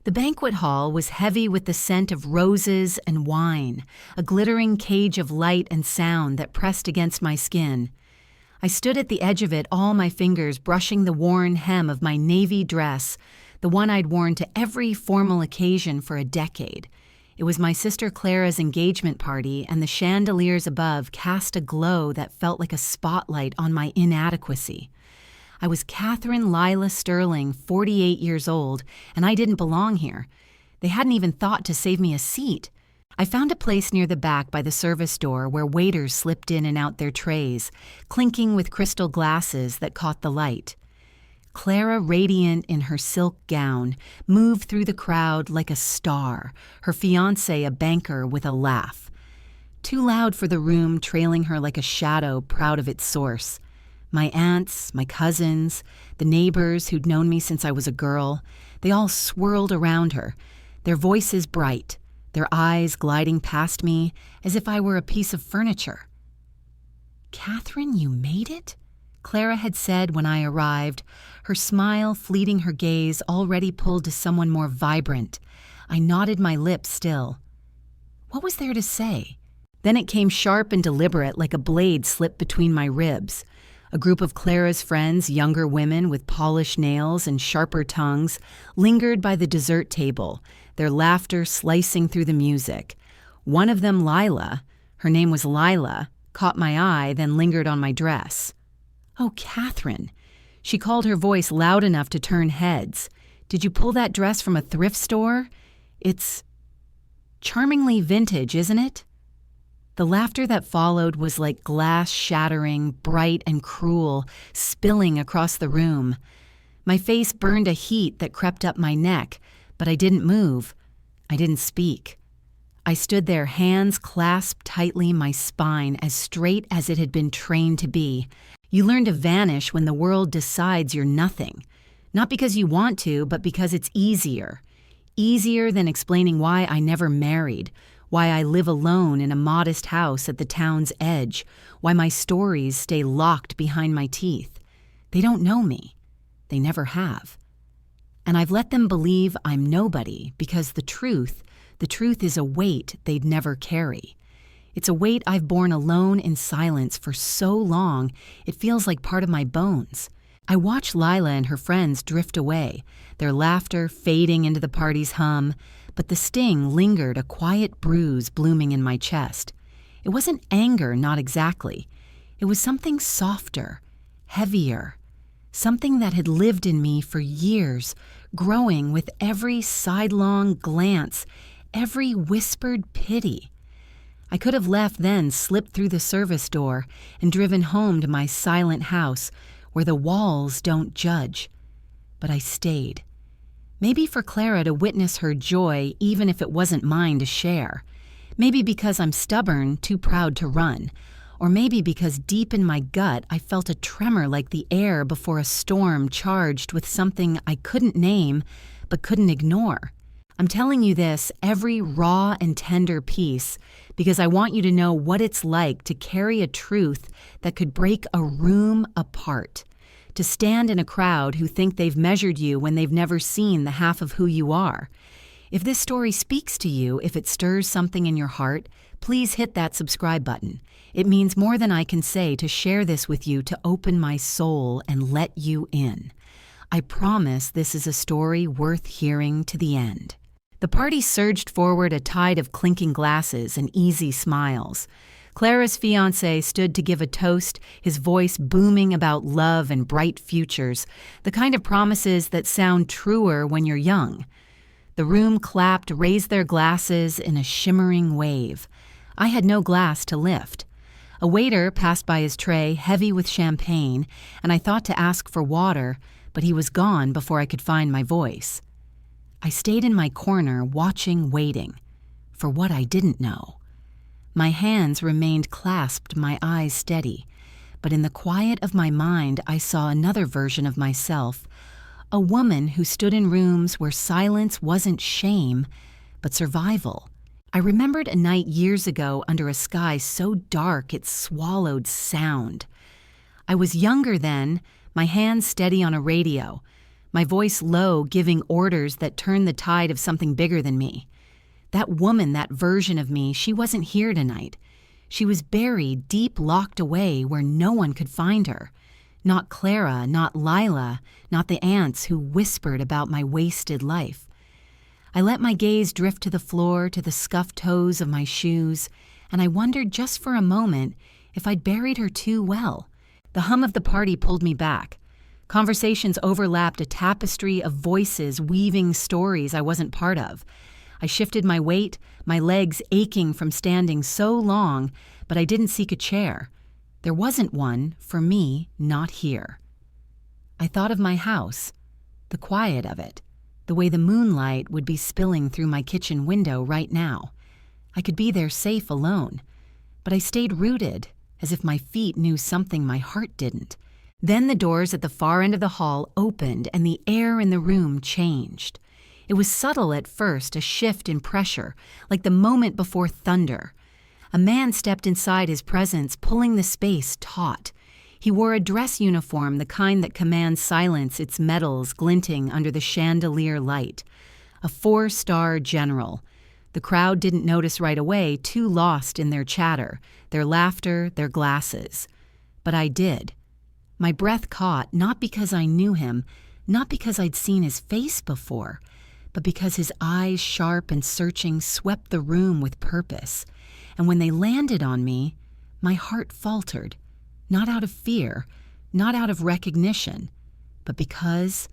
The banquet hall was heavy with the scent of roses and wine, a glittering cage of light and sound that pressed against my skin. I stood at the edge of it, all my fingers brushing the worn hem of my navy dress, the one I'd worn to every formal occasion for a decade. It was my sister Clara's engagement party, and the chandeliers above cast a glow that felt like a spotlight on my inadequacy. I was Catherine Lila Sterling, 48 years old, and I didn't belong here. They hadn't even thought to save me a seat. I found a place near the back by the service door where waiters slipped in and out their trays, clinking with crystal glasses that caught the light. Clara, radiant in her silk gown, moved through the crowd like a star, her fiancé a banker with a laugh. Too loud for the room, trailing her like a shadow proud of its source. My aunts, my cousins, the neighbors who'd known me since I was a girl, they all swirled around her, their voices bright, their eyes gliding past me as if I were a piece of furniture. "Catherine, you made it?" Clara had said when I arrived, her smile fleeting her gaze already pulled to someone more vibrant. I nodded my lips still. What was there to say? Then it came sharp and deliberate like a blade slipped between my ribs. A group of Clara's friends, younger women with polished nails and sharper tongues, lingered by the dessert table, their laughter slicing through the music. One of them, Lila, her name was Lila, caught my eye, then lingered on my dress. "Oh, Catherine." She called, her voice loud enough to turn heads. "Did you pull that dress from a thrift store? It's charmingly vintage, isn't it?" The laughter that followed was like glass shattering, bright and cruel, spilling across the room. My face burned a heat that crept up my neck, but I didn't move. I didn't speak. I stood there, hands clasped tightly, my spine as straight as it had been trained to be. You learn to vanish when the world decides you're nothing. Not because you want to, but because it's easier. Easier than explaining why I never married, why I live alone in a modest house at the town's edge, why my stories stay locked behind my teeth. They don't know me. They never have. And I've let them believe I'm nobody because the truth is a weight they'd never carry. It's a weight I've borne alone in silence for so long, it feels like part of my bones. I watch Lila and her friends drift away, their laughter fading into the party's hum, but the sting lingered, a quiet bruise blooming in my chest. It wasn't anger, not exactly. It was something softer, heavier, something that had lived in me for years, growing with every sidelong glance, every whispered pity. I could have left then, slipped through the service door, and driven home to my silent house where the walls don't judge. But I stayed. Maybe for Clara to witness her joy, even if it wasn't mine to share. Maybe because I'm stubborn, too proud to run. Or maybe because deep in my gut I felt a tremor like the air before a storm charged with something I couldn't name but couldn't ignore. I'm telling you this, every raw and tender piece, because I want you to know what it's like to carry a truth that could break a room apart. To stand in a crowd who think they've measured you when they've never seen the half of who you are. If this story speaks to you, if it stirs something in your heart, please hit that subscribe button. It means more than I can say to share this with you, to open my soul and let you in. I promise this is a story worth hearing to the end. The party surged forward, a tide of clinking glasses and easy smiles. Clara's fiancé stood to give a toast, his voice booming about love and bright futures, the kind of promises that sound truer when you're young. The room clapped, raised their glasses in a shimmering wave. I had no glass to lift. A waiter passed by his tray, heavy with champagne, and I thought to ask for water, but he was gone before I could find my voice. I stayed in my corner, watching, waiting, for what I didn't know. My hands remained clasped, my eyes steady, but in the quiet of my mind I saw another version of myself, a woman who stood in rooms where silence wasn't shame, but survival. I remembered a night years ago under a sky so dark it swallowed sound. I was younger then, my hands steady on a radio. my voice low, giving orders that turned the tide of something bigger than me. That woman, that version of me, she wasn't here tonight. She was buried, deep locked away where no one could find her. Not Clara, not Lila, not the aunts who whispered about my wasted life. I let my gaze drift to the floor, to the scuffed toes of my shoes, and I wondered just for a moment if I'd buried her too well. The hum of the party pulled me back. Conversations overlapped, a tapestry of voices weaving stories I wasn't part of. I shifted my weight, my legs aching from standing so long, but I didn't seek a chair. There wasn't one, for me, not here. I thought of my house, the quiet of it, the way the moonlight would be spilling through my kitchen window right now. I could be there safe alone, but I stayed rooted, as if my feet knew something my heart didn't. Then the doors at the far end of the hall opened and the air in the room changed. It was subtle at first, a shift in pressure, like the moment before thunder. A man stepped inside his presence, pulling the space taut. He wore a dress uniform, the kind that commands silence, its metals glinting under the chandelier light. A 4-star general. The crowd didn't notice right away, too lost in their chatter, their laughter, their glasses. But I did. My breath caught, not because I knew him, not because I'd seen his face before, but because his eyes, sharp and searching, swept the room with purpose. And when they landed on me, my heart faltered, not out of fear, not out of recognition, but because,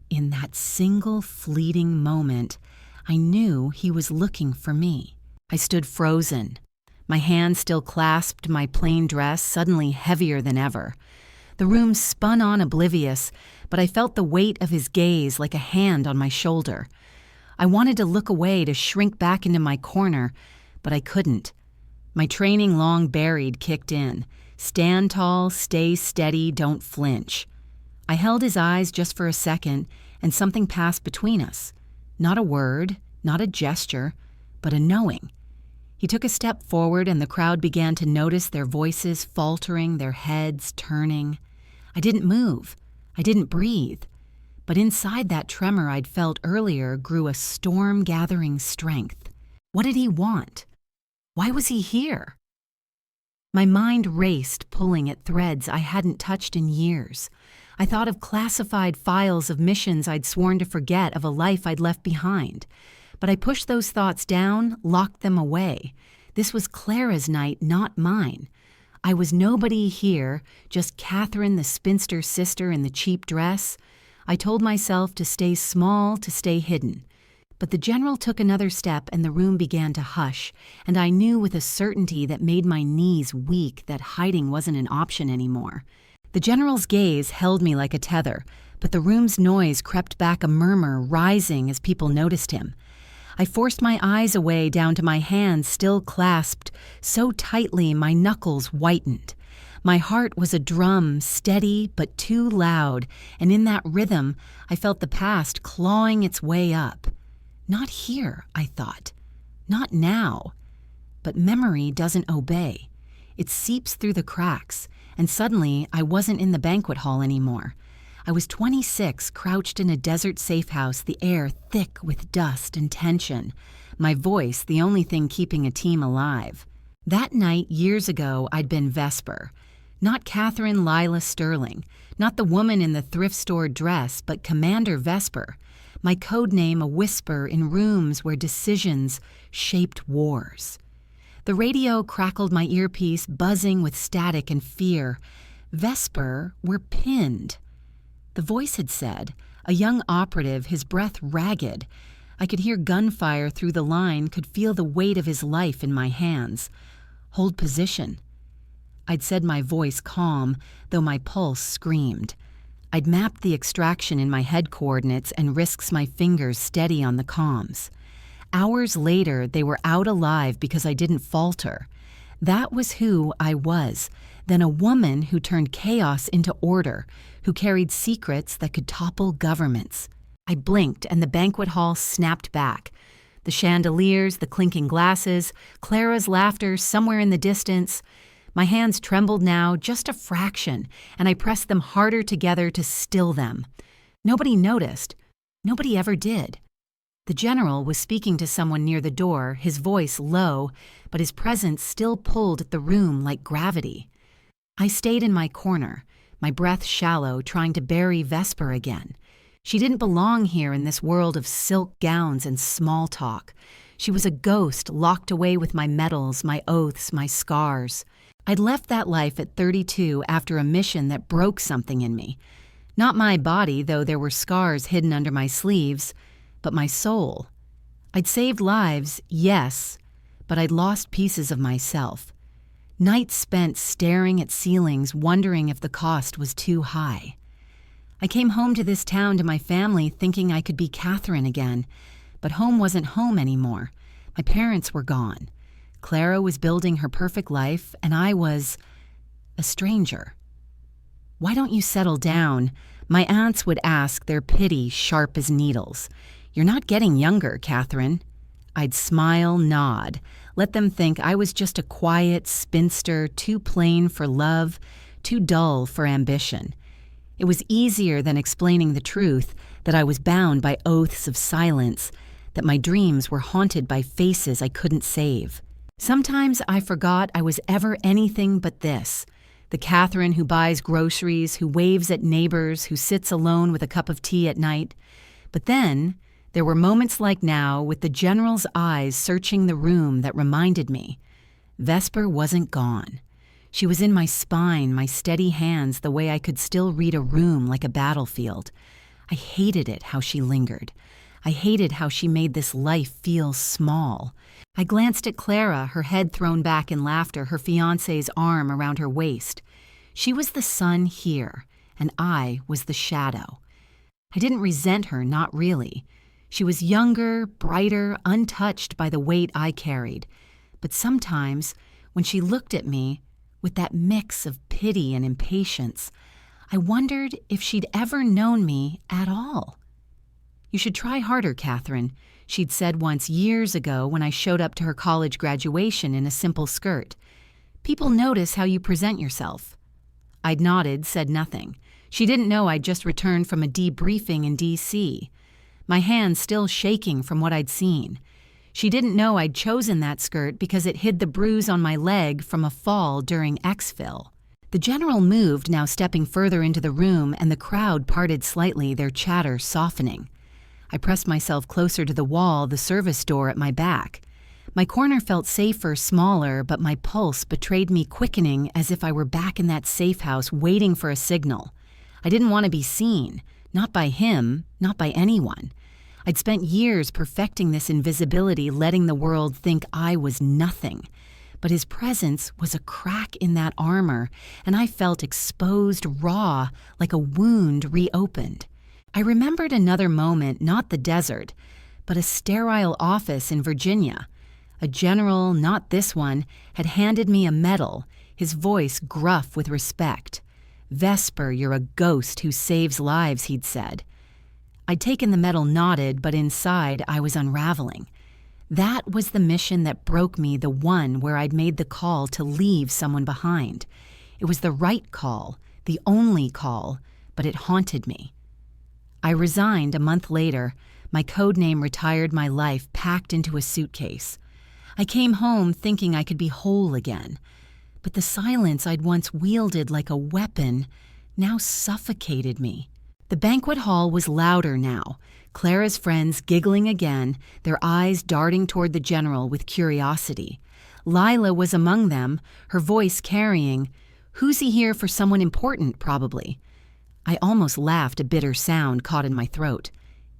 in that single fleeting moment, I knew he was looking for me. I stood frozen. My hand still clasped my plain dress, suddenly heavier than ever. The room spun on oblivious, but I felt the weight of his gaze like a hand on my shoulder. I wanted to look away, to shrink back into my corner, but I couldn't. My training long buried kicked in. Stand tall, stay steady, don't flinch. I held his eyes just for a second, and something passed between us. Not a word, not a gesture, but a knowing. He took a step forward, and the crowd began to notice their voices faltering, their heads turning. I didn't move. I didn't breathe. But inside that tremor I'd felt earlier grew a storm-gathering strength. What did he want? Why was he here? My mind raced, pulling at threads I hadn't touched in years. I thought of classified files of missions I'd sworn to forget, of a life I'd left behind. But I pushed those thoughts down, locked them away. This was Clara's night, not mine. I was nobody here, just Catherine, the spinster sister in the cheap dress. I told myself to stay small, to stay hidden. But the general took another step and the room began to hush, and I knew with a certainty that made my knees weak that hiding wasn't an option anymore. The general's gaze held me like a tether, but the room's noise crept back, a murmur rising as people noticed him. I forced my eyes away down to my hands still clasped so tightly my knuckles whitened. My heart was a drum, steady but too loud, and in that rhythm I felt the past clawing its way up. Not here, I thought. Not now. But memory doesn't obey. It seeps through the cracks, and suddenly I wasn't in the banquet hall anymore. I was 26, crouched in a desert safe house, the air thick with dust and tension. My voice, the only thing keeping a team alive. That night, years ago, I'd been Vesper. Not Catherine Lila Sterling, not the woman in the thrift store dress, but Commander Vesper. My code name, a whisper in rooms where decisions shaped wars. The radio crackled my earpiece, buzzing with static and fear. Vesper, we're pinned. The voice had said, a young operative, his breath ragged. I could hear gunfire through the line, could feel the weight of his life in my hands. Hold position. I'd said my voice calm, though my pulse screamed. I'd mapped the extraction in my head coordinates and risked my fingers steady on the comms. Hours later, they were out alive because I didn't falter. That was who I was, then a woman who turned chaos into order, who carried secrets that could topple governments. I blinked and the banquet hall snapped back. The chandeliers, the clinking glasses, Clara's laughter somewhere in the distance. My hands trembled now, just a fraction, and I pressed them harder together to still them. Nobody noticed. Nobody ever did. The general was speaking to someone near the door, his voice low, but his presence still pulled at the room like gravity. I stayed in my corner, my breath shallow, trying to bury Vesper again. She didn't belong here in this world of silk gowns and small talk. She was a ghost locked away with my medals, my oaths, my scars. I'd left that life at 32 after a mission that broke something in me. Not my body, though there were scars hidden under my sleeves, but my soul. I'd saved lives, yes, but I'd lost pieces of myself. Nights spent staring at ceilings, wondering if the cost was too high. I came home to this town to my family thinking I could be Catherine again, but home wasn't home anymore. My parents were gone. Clara was building her perfect life, and I was a stranger. "Why don't you settle down?" My aunts would ask, their pity sharp as needles. "You're not getting younger, Catherine." I'd smile, nod, let them think I was just a quiet spinster, too plain for love, too dull for ambition. It was easier than explaining the truth, that I was bound by oaths of silence, that my dreams were haunted by faces I couldn't save. Sometimes I forgot I was ever anything but this, the Catherine who buys groceries, who waves at neighbors, who sits alone with a cup of tea at night. But then, there were moments like now with the general's eyes searching the room that reminded me. Vesper wasn't gone. She was in my spine, my steady hands, the way I could still read a room like a battlefield. I hated it, how she lingered. I hated how she made this life feel small. I glanced at Clara, her head thrown back in laughter, her fiancé's arm around her waist. She was the sun here, and I was the shadow. I didn't resent her, not really. She was younger, brighter, untouched by the weight I carried. But sometimes, when she looked at me, with that mix of pity and impatience, I wondered if she'd ever known me at all. "You should try harder, Catherine," she'd said once years ago when I showed up to her college graduation in a simple skirt. "People notice how you present yourself." I'd nodded, said nothing. She didn't know I'd just returned from a debriefing in D.C., my hands still shaking from what I'd seen. She didn't know I'd chosen that skirt because it hid the bruise on my leg from a fall during exfil. The general moved, now stepping further into the room, and the crowd parted slightly, their chatter softening. I pressed myself closer to the wall, the service door at my back. My corner felt safer, smaller, but my pulse betrayed me quickening as if I were back in that safe house waiting for a signal. I didn't want to be seen, not by him, not by anyone. I'd spent years perfecting this invisibility, letting the world think I was nothing. But his presence was a crack in that armor, and I felt exposed, raw, like a wound reopened. I remembered another moment, not the desert, but a sterile office in Virginia. A general, not this one, had handed me a medal, his voice gruff with respect. "Vesper, you're a ghost who saves lives," he'd said. I'd taken the medal, nodded, but inside I was unraveling. That was the mission that broke me, the one where I'd made the call to leave someone behind. It was the right call, the only call, but it haunted me. I resigned a month later, my code name retired, my life packed into a suitcase. I came home thinking I could be whole again, but the silence I'd once wielded like a weapon now suffocated me. The banquet hall was louder now, Clara's friends giggling again, their eyes darting toward the general with curiosity. Lila was among them, her voice carrying, "Who's he here for someone important, probably?" I almost laughed, a bitter sound caught in my throat.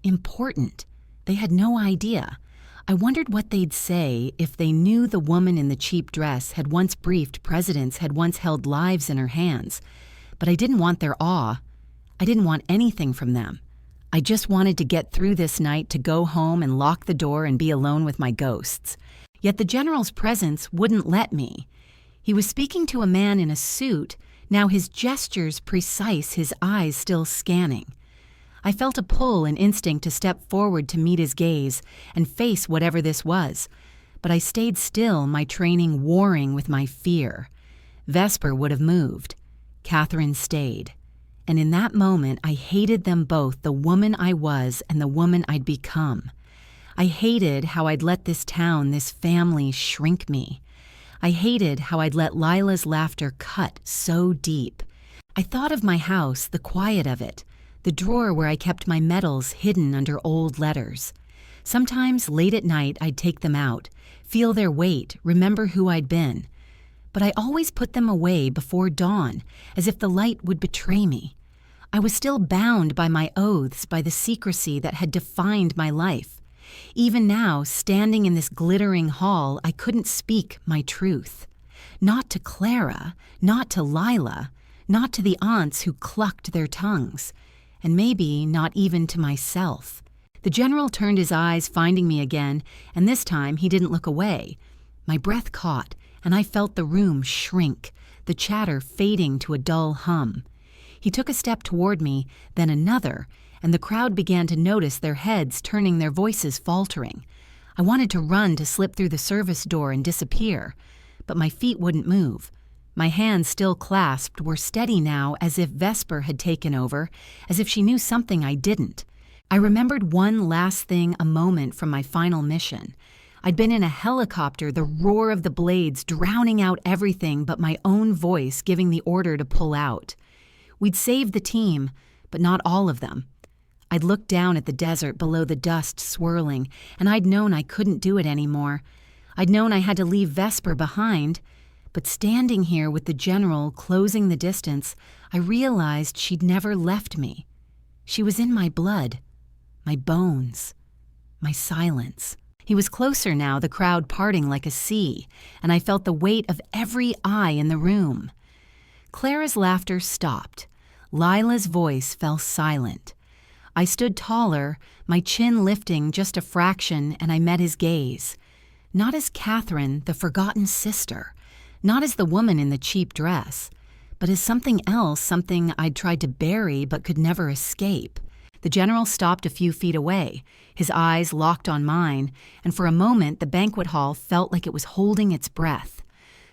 Important. They had no idea. I wondered what they'd say if they knew the woman in the cheap dress had once briefed presidents, had once held lives in her hands. But I didn't want their awe. I didn't want anything from them. I just wanted to get through this night, to go home and lock the door and be alone with my ghosts. Yet the general's presence wouldn't let me. He was speaking to a man in a suit, now his gestures precise, his eyes still scanning. I felt a pull, an instinct to step forward to meet his gaze and face whatever this was. But I stayed still, my training warring with my fear. Vesper would have moved. Catherine stayed. And in that moment, I hated them both, the woman I was and the woman I'd become. I hated how I'd let this town, this family, shrink me. I hated how I'd let Lila's laughter cut so deep. I thought of my house, the quiet of it, the drawer where I kept my medals hidden under old letters. Sometimes late at night I'd take them out, feel their weight, remember who I'd been. But I always put them away before dawn, as if the light would betray me. I was still bound by my oaths, by the secrecy that had defined my life. Even now, standing in this glittering hall, I couldn't speak my truth. Not to Clara, not to Lila, not to the aunts who clucked their tongues, and maybe not even to myself. The general turned his eyes, finding me again, and this time he didn't look away. My breath caught, and I felt the room shrink, the chatter fading to a dull hum. He took a step toward me, then another, and the crowd began to notice their heads turning, their voices faltering. I wanted to run, to slip through the service door and disappear, but my feet wouldn't move. My hands, still clasped, were steady now, as if Vesper had taken over, as if she knew something I didn't. I remembered one last thing, a moment from my final mission. I'd been in a helicopter, the roar of the blades drowning out everything but my own voice giving the order to pull out. We'd saved the team, but not all of them. I'd looked down at the desert below, the dust swirling, and I'd known I couldn't do it anymore. I'd known I had to leave Vesper behind, but standing here with the general closing the distance, I realized she'd never left me. She was in my blood, my bones, my silence. He was closer now, the crowd parting like a sea, and I felt the weight of every eye in the room. Clara's laughter stopped. Lila's voice fell silent. I stood taller, my chin lifting just a fraction, and I met his gaze. Not as Catherine, the forgotten sister, not as the woman in the cheap dress, but as something else, something I'd tried to bury but could never escape. The general stopped a few feet away, his eyes locked on mine, and for a moment the banquet hall felt like it was holding its breath.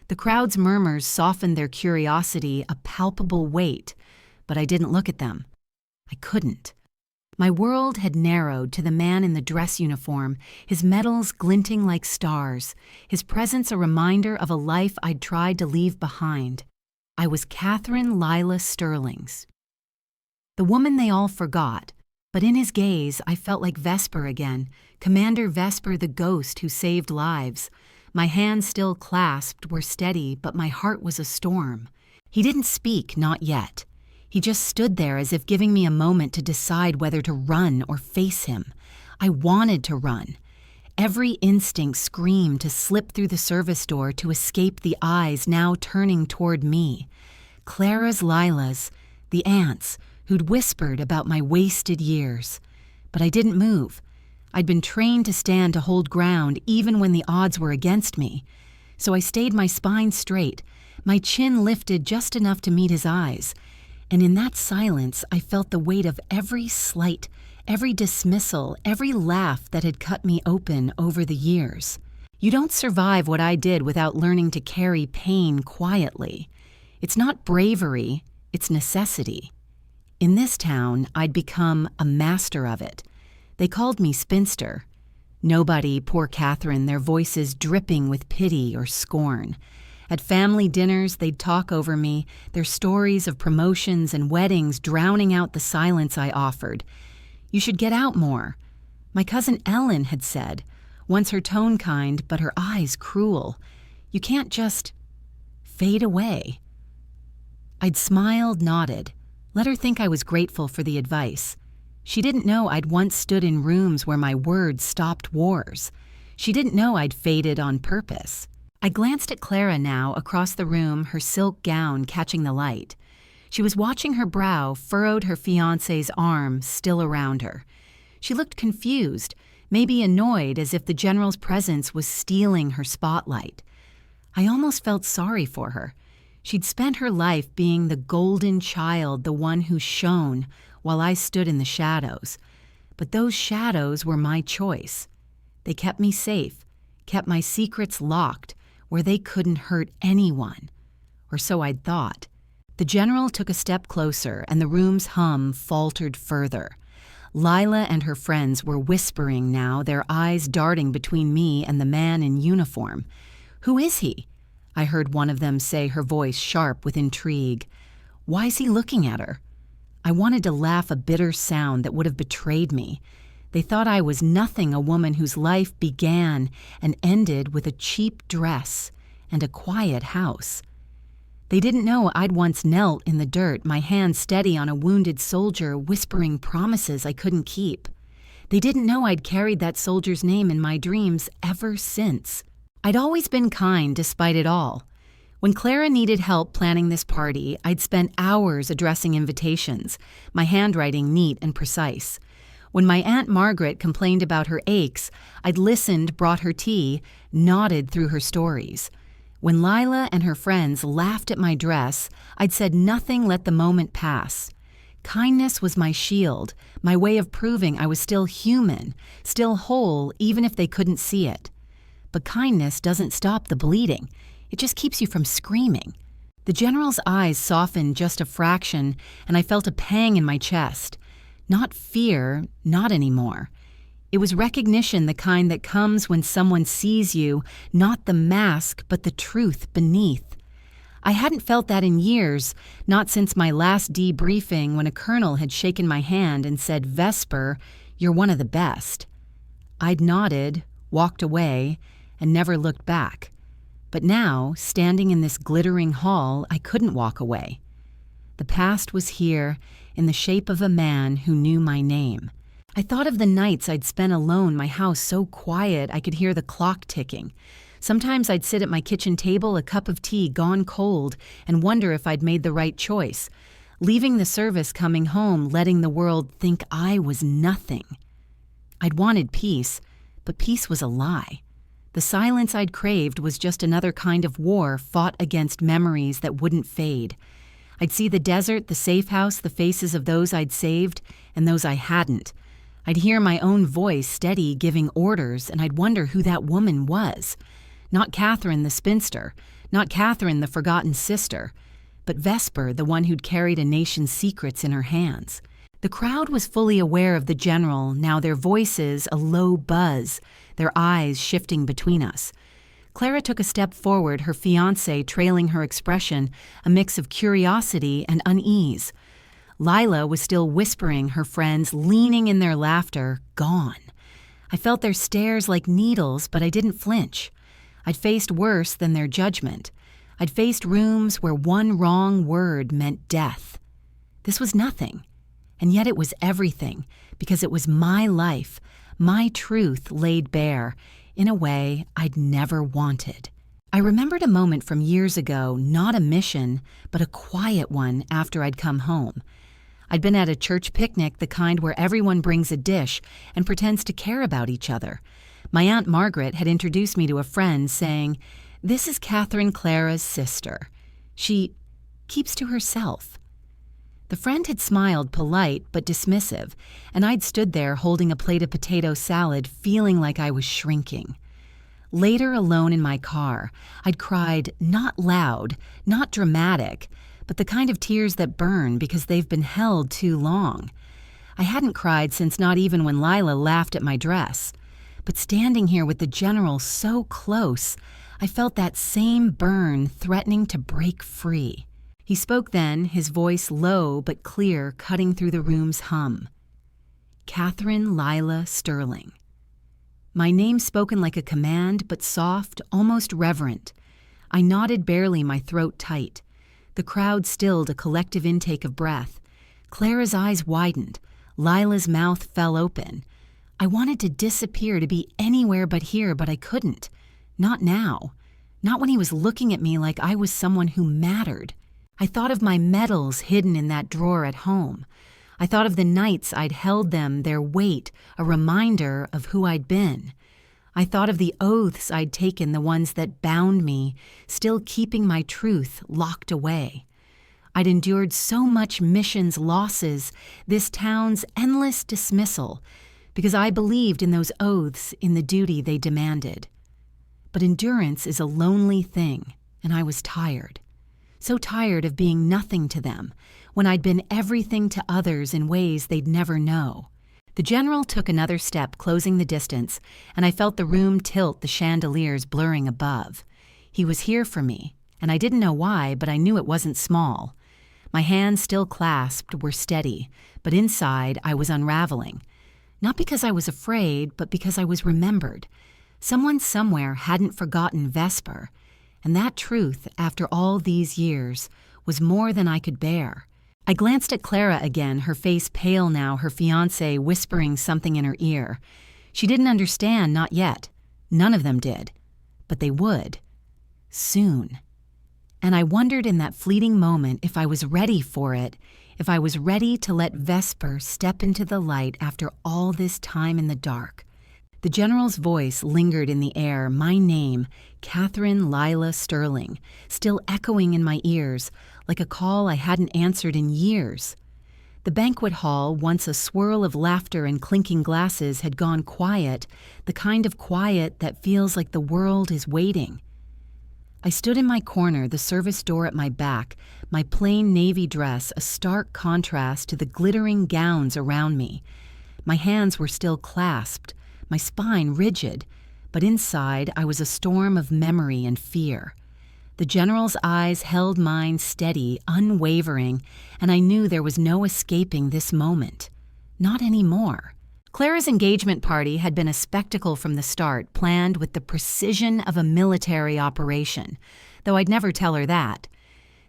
The crowd's murmurs softened their curiosity, a palpable weight, but I didn't look at them. I couldn't. My world had narrowed to the man in the dress uniform, his medals glinting like stars, his presence a reminder of a life I'd tried to leave behind. I was Catherine Lila Sterling's. The woman they all forgot, but in his gaze I felt like Vesper again, Commander Vesper, the ghost who saved lives. My hands still clasped were steady, but my heart was a storm. He didn't speak, not yet. He just stood there as if giving me a moment to decide whether to run or face him. I wanted to run. Every instinct screamed to slip through the service door, to escape the eyes now turning toward me. Clara's, Lila's, the aunts who'd whispered about my wasted years. But I didn't move. I'd been trained to stand, to hold ground, even when the odds were against me. So I stayed my spine straight, my chin lifted just enough to meet his eyes. And in that silence, I felt the weight of every slight, every dismissal, every laugh that had cut me open over the years. You don't survive what I did without learning to carry pain quietly. It's not bravery, it's necessity. In this town, I'd become a master of it. They called me spinster. Nobody, poor Catherine, their voices dripping with pity or scorn. At family dinners, they'd talk over me, their stories of promotions and weddings drowning out the silence I offered. You should get out more. My cousin Ellen had said, once her tone kind, but her eyes cruel. You can't just fade away. I'd smiled, nodded, let her think I was grateful for the advice. She didn't know I'd once stood in rooms where my words stopped wars. She didn't know I'd faded on purpose. I glanced at Clara now, across the room, her silk gown catching the light. She was watching her brow, furrowed, her fiancé's arm still around her. She looked confused, maybe annoyed, as if the general's presence was stealing her spotlight. I almost felt sorry for her. She'd spent her life being the golden child, the one who shone, while I stood in the shadows. But those shadows were my choice. They kept me safe, kept my secrets locked, where they couldn't hurt anyone. Or so I'd thought. The general took a step closer, and the room's hum faltered further. Lila and her friends were whispering now, their eyes darting between me and the man in uniform. "Who is he?" I heard one of them say, her voice sharp with intrigue. "Why is he looking at her?" I wanted to laugh a bitter sound that would have betrayed me. They thought I was nothing, a woman whose life began and ended with a cheap dress and a quiet house. They didn't know I'd once knelt in the dirt, my hand steady on a wounded soldier, whispering promises I couldn't keep. They didn't know I'd carried that soldier's name in my dreams ever since. I'd always been kind despite it all. When Clara needed help planning this party, I'd spent hours addressing invitations, my handwriting neat and precise. When my Aunt Margaret complained about her aches, I'd listened, brought her tea, nodded through her stories. When Lila and her friends laughed at my dress, I'd said nothing, let the moment pass. Kindness was my shield, my way of proving I was still human, still whole, even if they couldn't see it. But kindness doesn't stop the bleeding. It just keeps you from screaming. The general's eyes softened just a fraction, and I felt a pang in my chest. Not fear, not anymore. It was recognition, the kind that comes when someone sees you, not the mask, but the truth beneath. I hadn't felt that in years, not since my last debriefing when a colonel had shaken my hand and said, "Vesper, you're one of the best." I'd nodded, walked away, and never looked back. But now, standing in this glittering hall, I couldn't walk away. The past was here, in the shape of a man who knew my name. I thought of the nights I'd spent alone, my house so quiet I could hear the clock ticking. Sometimes I'd sit at my kitchen table, a cup of tea gone cold, and wonder if I'd made the right choice. Leaving the service, coming home, letting the world think I was nothing. I'd wanted peace, but peace was a lie. The silence I'd craved was just another kind of war fought against memories that wouldn't fade. I'd see the desert, the safe house, the faces of those I'd saved and those I hadn't. I'd hear my own voice steady giving orders, and I'd wonder who that woman was. Not Catherine the spinster, not Catherine the forgotten sister, but Vesper, the one who'd carried a nation's secrets in her hands. The crowd was fully aware of the general, now their voices a low buzz, their eyes shifting between us. Clara took a step forward, her fiancé trailing her expression, a mix of curiosity and unease. Lila was still whispering, her friends leaning in their laughter, gone. I felt their stares like needles, but I didn't flinch. I'd faced worse than their judgment. I'd faced rooms where one wrong word meant death. This was nothing, and yet it was everything, because it was my life, my truth laid bare, in a way I'd never wanted. I remembered a moment from years ago, not a mission, but a quiet one after I'd come home. I'd been at a church picnic, the kind where everyone brings a dish and pretends to care about each other. My Aunt Margaret had introduced me to a friend, saying, "This is Catherine, Clara's sister. She keeps to herself." The friend had smiled, polite but dismissive, and I'd stood there holding a plate of potato salad, feeling like I was shrinking. Later, alone in my car, I'd cried, not loud, not dramatic, but the kind of tears that burn because they've been held too long. I hadn't cried since not even when Lila laughed at my dress. But standing here with the general so close, I felt that same burn threatening to break free. He spoke then, his voice low but clear, cutting through the room's hum. Catherine Lila Sterling. My name spoken like a command, but soft, almost reverent. I nodded barely, my throat tight. The crowd stilled, a collective intake of breath. Clara's eyes widened. Lila's mouth fell open. I wanted to disappear, to be anywhere but here, but I couldn't. Not now. Not when he was looking at me like I was someone who mattered. I thought of my medals hidden in that drawer at home. I thought of the nights I'd held them, their weight, a reminder of who I'd been. I thought of the oaths I'd taken, the ones that bound me, still keeping my truth locked away. I'd endured so much mission's losses, this town's endless dismissal, because I believed in those oaths, in the duty they demanded. But endurance is a lonely thing, and I was tired. so tired of being nothing to them, when I'd been everything to others in ways they'd never know. The general took another step, closing the distance, and I felt the room tilt, the chandeliers blurring above. He was here for me, and I didn't know why, but I knew it wasn't small. My hands, still clasped, were steady, but inside I was unraveling. Not because I was afraid, but because I was remembered. Someone somewhere hadn't forgotten Vesper, and that truth, after all these years, was more than I could bear. I glanced at Clara again, her face pale now, her fiancé whispering something in her ear. She didn't understand, not yet. None of them did. But they would. Soon. And I wondered in that fleeting moment if I was ready for it, if I was ready to let Vesper step into the light after all this time in the dark. The general's voice lingered in the air, my name, Catherine Lila Sterling, still echoing in my ears, like a call I hadn't answered in years. The banquet hall, once a swirl of laughter and clinking glasses, had gone quiet, the kind of quiet that feels like the world is waiting. I stood in my corner, the service door at my back, my plain navy dress a stark contrast to the glittering gowns around me. My hands were still clasped, my spine rigid, but inside I was a storm of memory and fear. The general's eyes held mine steady, unwavering, and I knew there was no escaping this moment. Not anymore. Clara's engagement party had been a spectacle from the start, planned with the precision of a military operation, though I'd never tell her that.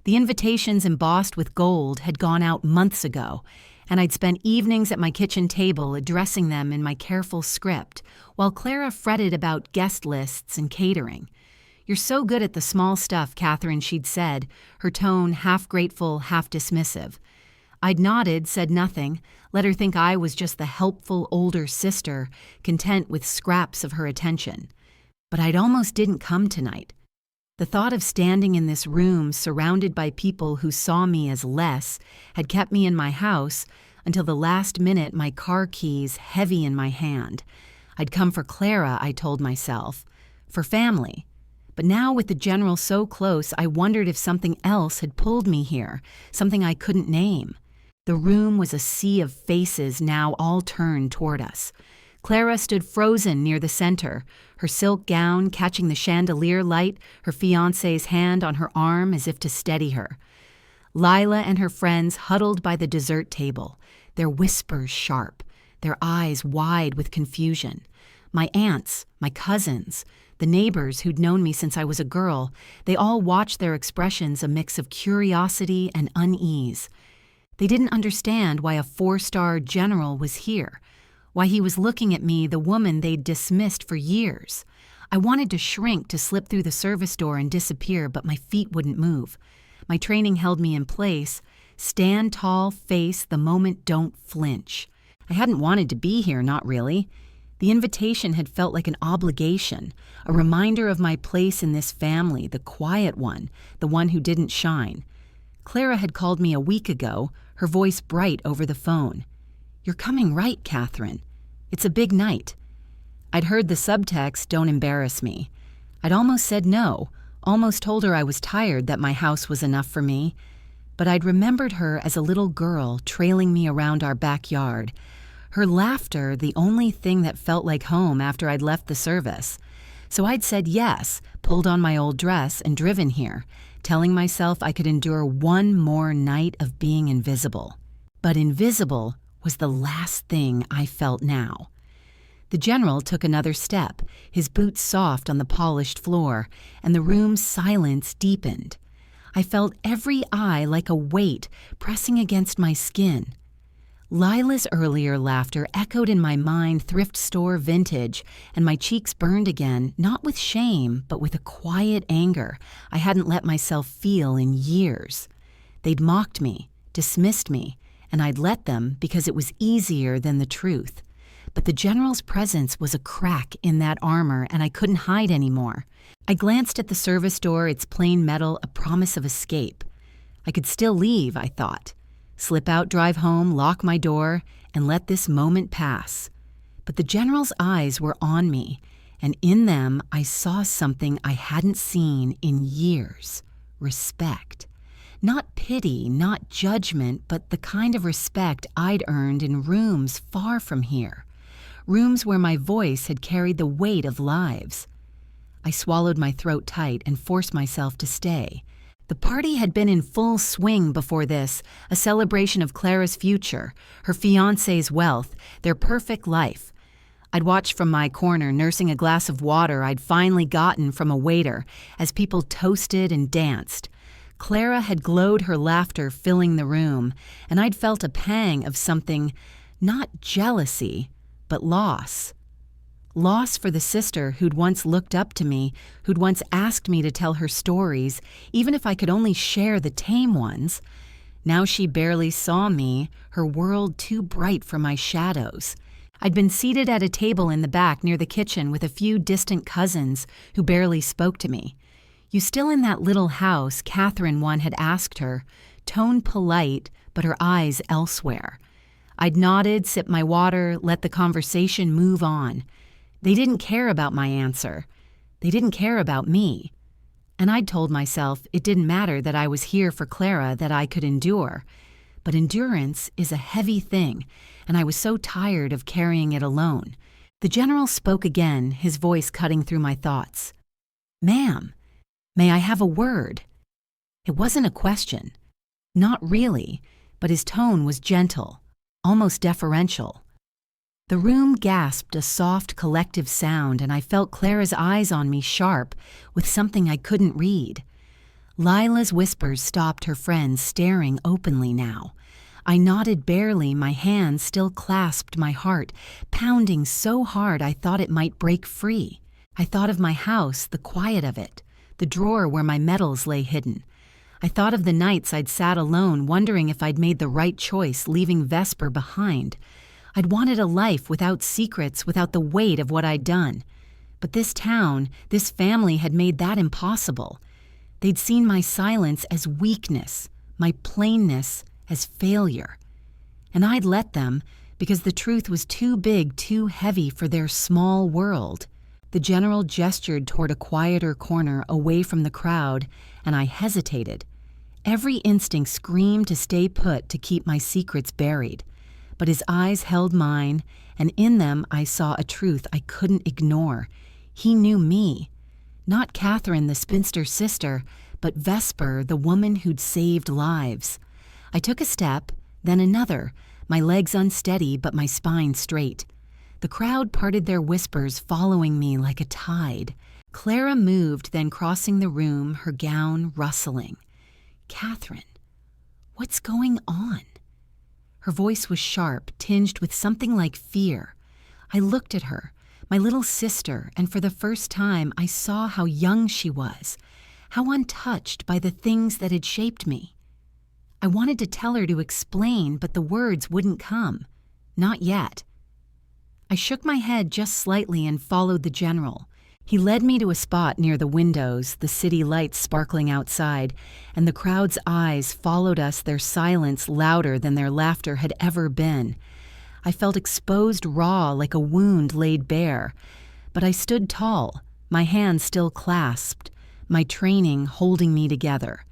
The invitations embossed with gold had gone out months ago, and I'd spent evenings at my kitchen table addressing them in my careful script, while Clara fretted about guest lists and catering. "You're so good at the small stuff, Catherine," she'd said, her tone half grateful, half dismissive. I'd nodded, said nothing, let her think I was just the helpful older sister, content with scraps of her attention. But I'd almost didn't come tonight. The thought of standing in this room surrounded by people who saw me as less had kept me in my house until the last minute, my car keys heavy in my hand. I'd come for Clara, I told myself, for family. But now with the general so close, I wondered if something else had pulled me here, something I couldn't name. The room was a sea of faces now all turned toward us. Clara stood frozen near the center, her silk gown catching the chandelier light, her fiancé's hand on her arm as if to steady her. Lila and her friends huddled by the dessert table, their whispers sharp, their eyes wide with confusion. My aunts, my cousins, the neighbors who'd known me since I was a girl, they all watched their expressions a mix of curiosity and unease. They didn't understand why a 4-star general was here, why he was looking at me, the woman they'd dismissed for years. I wanted to shrink, to slip through the service door and disappear, but my feet wouldn't move. My training held me in place. Stand tall, face the moment, don't flinch. I hadn't wanted to be here, not really. The invitation had felt like an obligation, a reminder of my place in this family, the quiet one, the one who didn't shine. Clara had called me a week ago, her voice bright over the phone. "You're coming right, Catherine. It's a big night." I'd heard the subtext, "Don't embarrass me." I'd almost said no, almost told her I was tired, that my house was enough for me. But I'd remembered her as a little girl trailing me around our backyard. Her laughter, the only thing that felt like home after I'd left the service. So I'd said yes, pulled on my old dress, and driven here, telling myself I could endure one more night of being invisible. But invisible was the last thing I felt now. The general took another step, his boots soft on the polished floor, and the room's silence deepened. I felt every eye like a weight pressing against my skin. Lila's earlier laughter echoed in my mind, thrift store vintage, and my cheeks burned again, not with shame, but with a quiet anger I hadn't let myself feel in years. They'd mocked me, dismissed me, and I'd let them because it was easier than the truth. But the general's presence was a crack in that armor, and I couldn't hide anymore. I glanced at the service door, its plain metal, a promise of escape. I could still leave, I thought. Slip out, drive home, lock my door, and let this moment pass. But the general's eyes were on me, and in them I saw something I hadn't seen in years. Respect. Not pity, not judgment, but the kind of respect I'd earned in rooms far from here. Rooms where my voice had carried the weight of lives. I swallowed my throat tight and forced myself to stay. The party had been in full swing before this, a celebration of Clara's future, her fiancé's wealth, their perfect life. I'd watched from my corner, nursing a glass of water I'd finally gotten from a waiter, as people toasted and danced. Clara had glowed, her laughter filling the room, and I'd felt a pang of something, not jealousy, but loss. Loss for the sister who'd once looked up to me, who'd once asked me to tell her stories, even if I could only share the tame ones. Now she barely saw me, her world too bright for my shadows. I'd been seated at a table in the back near the kitchen with a few distant cousins who barely spoke to me. "You still in that little house?" Catherine one had asked her, tone polite, but her eyes elsewhere. I'd nodded, sipped my water, let the conversation move on. They didn't care about my answer. They didn't care about me. And I'd told myself it didn't matter that I was here for Clara, that I could endure. But endurance is a heavy thing, and I was so tired of carrying it alone. The general spoke again, his voice cutting through my thoughts. "Ma'am, may I have a word?" It wasn't a question. Not really, but his tone was gentle, almost deferential. The room gasped a soft collective sound, and I felt Clara's eyes on me sharp, with something I couldn't read. Lila's whispers stopped her friends staring openly now. I nodded barely, my hands still clasped my heart, pounding so hard I thought it might break free. I thought of my house, the quiet of it, the drawer where my medals lay hidden. I thought of the nights I'd sat alone, wondering if I'd made the right choice, leaving Vesper behind. I'd wanted a life without secrets, without the weight of what I'd done. But this town, this family had made that impossible. They'd seen my silence as weakness, my plainness as failure. And I'd let them, because the truth was too big, too heavy for their small world. The general gestured toward a quieter corner away from the crowd, and I hesitated. Every instinct screamed to stay put, to keep my secrets buried. But his eyes held mine, and in them I saw a truth I couldn't ignore. He knew me. Not Catherine, the spinster sister, but Vesper, the woman who'd saved lives. I took a step, then another, my legs unsteady but my spine straight. The crowd parted their whispers, following me like a tide. Clara moved, then crossing the room, her gown rustling. "Catherine, what's going on?" Her voice was sharp, tinged with something like fear. I looked at her, my little sister, and for the first time I saw how young she was, how untouched by the things that had shaped me. I wanted to tell her, to explain, but the words wouldn't come. Not yet. I shook my head just slightly and followed the general. He led me to a spot near the windows, the city lights sparkling outside, and the crowd's eyes followed us, their silence louder than their laughter had ever been. I felt exposed raw, like a wound laid bare. But I stood tall, my hands still clasped, my training holding me together.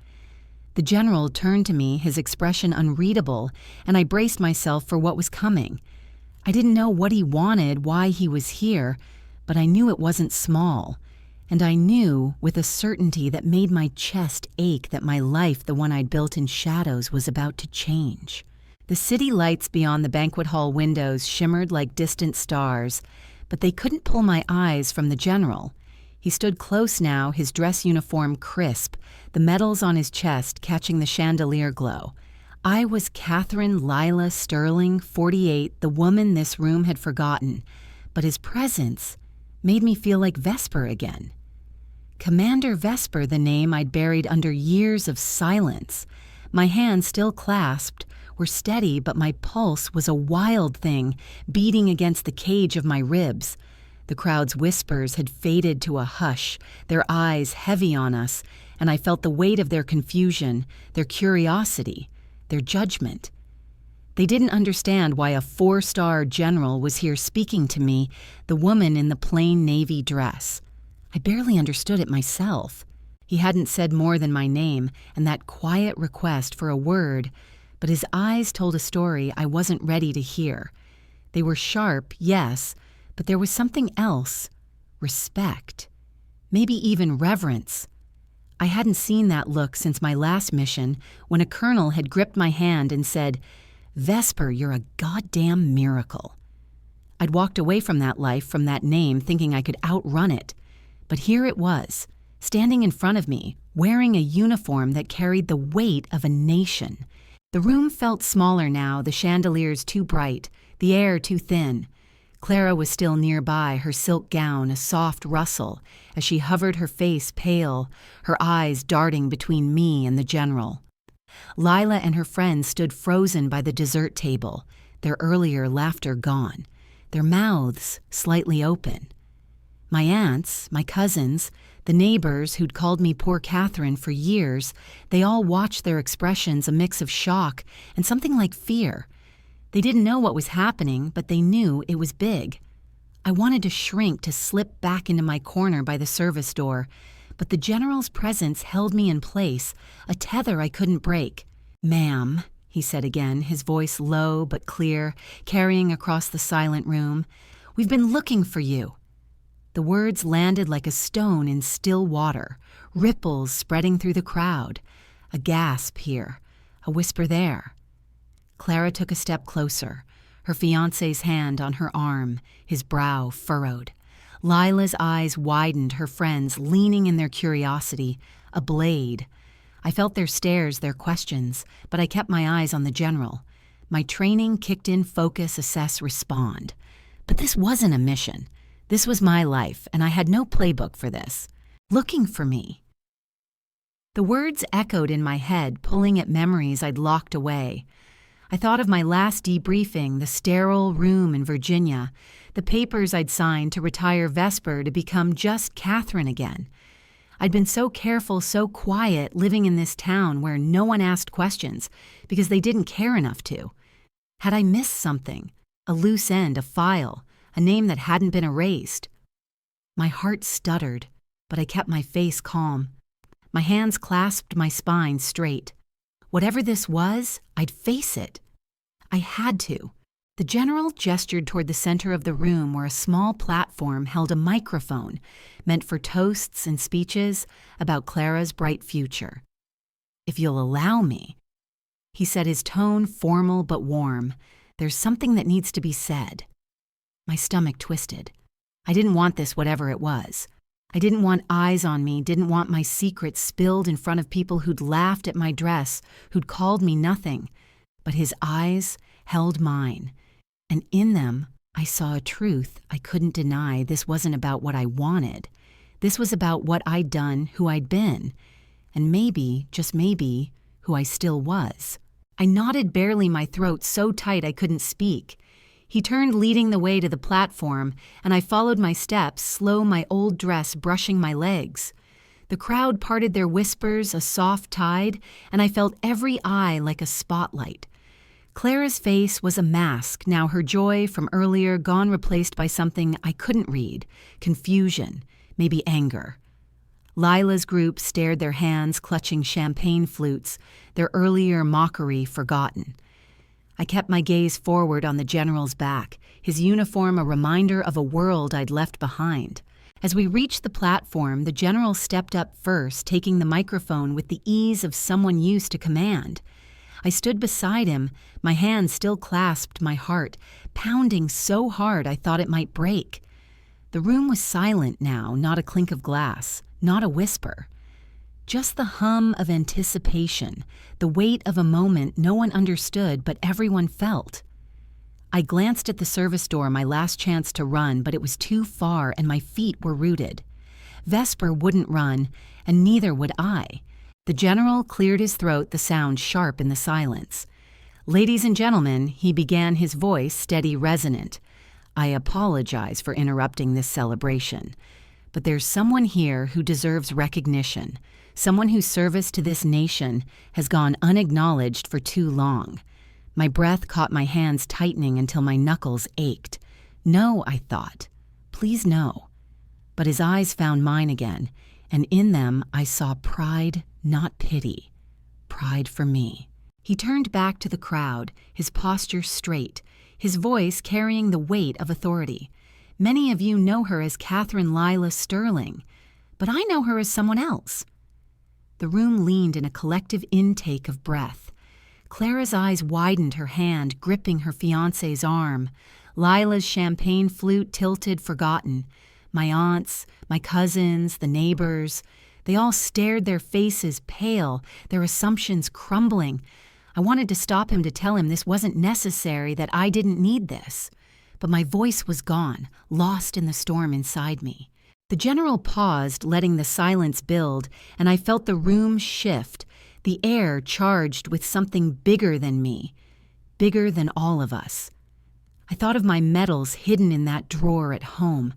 The general turned to me, his expression unreadable, and I braced myself for what was coming. I didn't know what he wanted, why he was here, but I knew it wasn't small, and I knew with a certainty that made my chest ache that my life, the one I'd built in shadows, was about to change. The city lights beyond the banquet hall windows shimmered like distant stars, but they couldn't pull my eyes from the general. He stood close now, his dress uniform crisp, the medals on his chest catching the chandelier glow. I was Catherine Lila Sterling, 48, the woman this room had forgotten, but his presence made me feel like Vesper again. Commander Vesper, the name I'd buried under years of silence. My hands, still clasped, were steady, but my pulse was a wild thing, beating against the cage of my ribs. The crowd's whispers had faded to a hush, their eyes heavy on us, and I felt the weight of their confusion, their curiosity, their judgment. They didn't understand why a 4-star general was here speaking to me, the woman in the plain navy dress. I barely understood it myself. He hadn't said more than my name and that quiet request for a word, but his eyes told a story I wasn't ready to hear. They were sharp, yes, but there was something else. Respect. Maybe even reverence. I hadn't seen that look since my last mission, when a colonel had gripped my hand and said, "Vesper, you're a goddamn miracle." I'd walked away from that life, from that name, thinking I could outrun it. But here it was, standing in front of me, wearing a uniform that carried the weight of a nation. The room felt smaller now, the chandeliers too bright, the air too thin. Clara was still nearby, her silk gown a soft rustle, as she hovered, her face pale, her eyes darting between me and the general. Lila and her friends stood frozen by the dessert table, their earlier laughter gone, their mouths slightly open. My aunts, my cousins, the neighbors who'd called me poor Catherine for years, they all watched, their expressions a mix of shock and something like fear. They didn't know what was happening, but they knew it was big. I wanted to shrink, to slip back into my corner by the service door, but the general's presence held me in place, a tether I couldn't break. "Ma'am," he said again, his voice low but clear, carrying across the silent room, "we've been looking for you." The words landed like a stone in still water, ripples spreading through the crowd. A gasp here, a whisper there. Clara took a step closer, her fiancé's hand on her arm, his brow furrowed. Lila's eyes widened, her friends leaning in their curiosity, a blade. I felt their stares, their questions, but I kept my eyes on the general. My training kicked in: focus, assess, respond. But this wasn't a mission. This was my life, and I had no playbook for this. Looking for me. The words echoed in my head, pulling at memories I'd locked away. I thought of my last debriefing, the sterile room in Virginia, the papers I'd signed to retire Vesper to become just Catherine again. I'd been so careful, so quiet, living in this town where no one asked questions because they didn't care enough to. Had I missed something? A loose end, a file, a name that hadn't been erased? My heart stuttered, but I kept my face calm. My hands clasped my spine straight. Whatever this was, I'd face it. I had to. The general gestured toward the center of the room where a small platform held a microphone meant for toasts and speeches about Clara's bright future. "If you'll allow me," he said, his tone formal but warm, "there's something that needs to be said." My stomach twisted. I didn't want this, whatever it was. I didn't want eyes on me, didn't want my secrets spilled in front of people who'd laughed at my dress, who'd called me nothing. But his eyes held mine, and in them I saw a truth I couldn't deny. This wasn't about what I wanted. This was about what I'd done, who I'd been, and maybe, just maybe, who I still was. I knotted barely, my throat so tight I couldn't speak. He turned, leading the way to the platform, and I followed my steps, slow, my old dress brushing my legs. The crowd parted their whispers, a soft tide, and I felt every eye like a spotlight. Clara's face was a mask, now her joy from earlier gone, replaced by something I couldn't read, confusion, maybe anger. Lila's group stared, their hands clutching champagne flutes, their earlier mockery forgotten. I kept my gaze forward on the general's back, his uniform a reminder of a world I'd left behind. As we reached the platform, the general stepped up first, taking the microphone with the ease of someone used to command. I stood beside him, my hand still clasped my heart, pounding so hard I thought it might break. The room was silent now, not a clink of glass, not a whisper. Just the hum of anticipation, the weight of a moment no one understood but everyone felt. I glanced at the service door, my last chance to run, but it was too far and my feet were rooted. Vesper wouldn't run, and neither would I. The general cleared his throat, the sound sharp in the silence. "Ladies and gentlemen," he began, his voice steady, resonant. "I apologize for interrupting this celebration, but there's someone here who deserves recognition, someone whose service to this nation has gone unacknowledged for too long." My breath caught my hands tightening until my knuckles ached. No, I thought. Please no. But his eyes found mine again, and in them I saw pride, not pity. Pride for me. He turned back to the crowd, his posture straight, his voice carrying the weight of authority. Many of you know her as Catherine Lila Sterling, but I know her as someone else. The room leaned in a collective intake of breath. Clara's eyes widened, her hand gripping her fiancé's arm. Lila's champagne flute tilted, forgotten. My aunts, my cousins, the neighbors, they all stared, their faces pale, their assumptions crumbling. I wanted to stop him, to tell him this wasn't necessary, that I didn't need this. But my voice was gone, lost in the storm inside me. The general paused, letting the silence build, and I felt the room shift, the air charged with something bigger than me, bigger than all of us. I thought of my medals hidden in that drawer at home.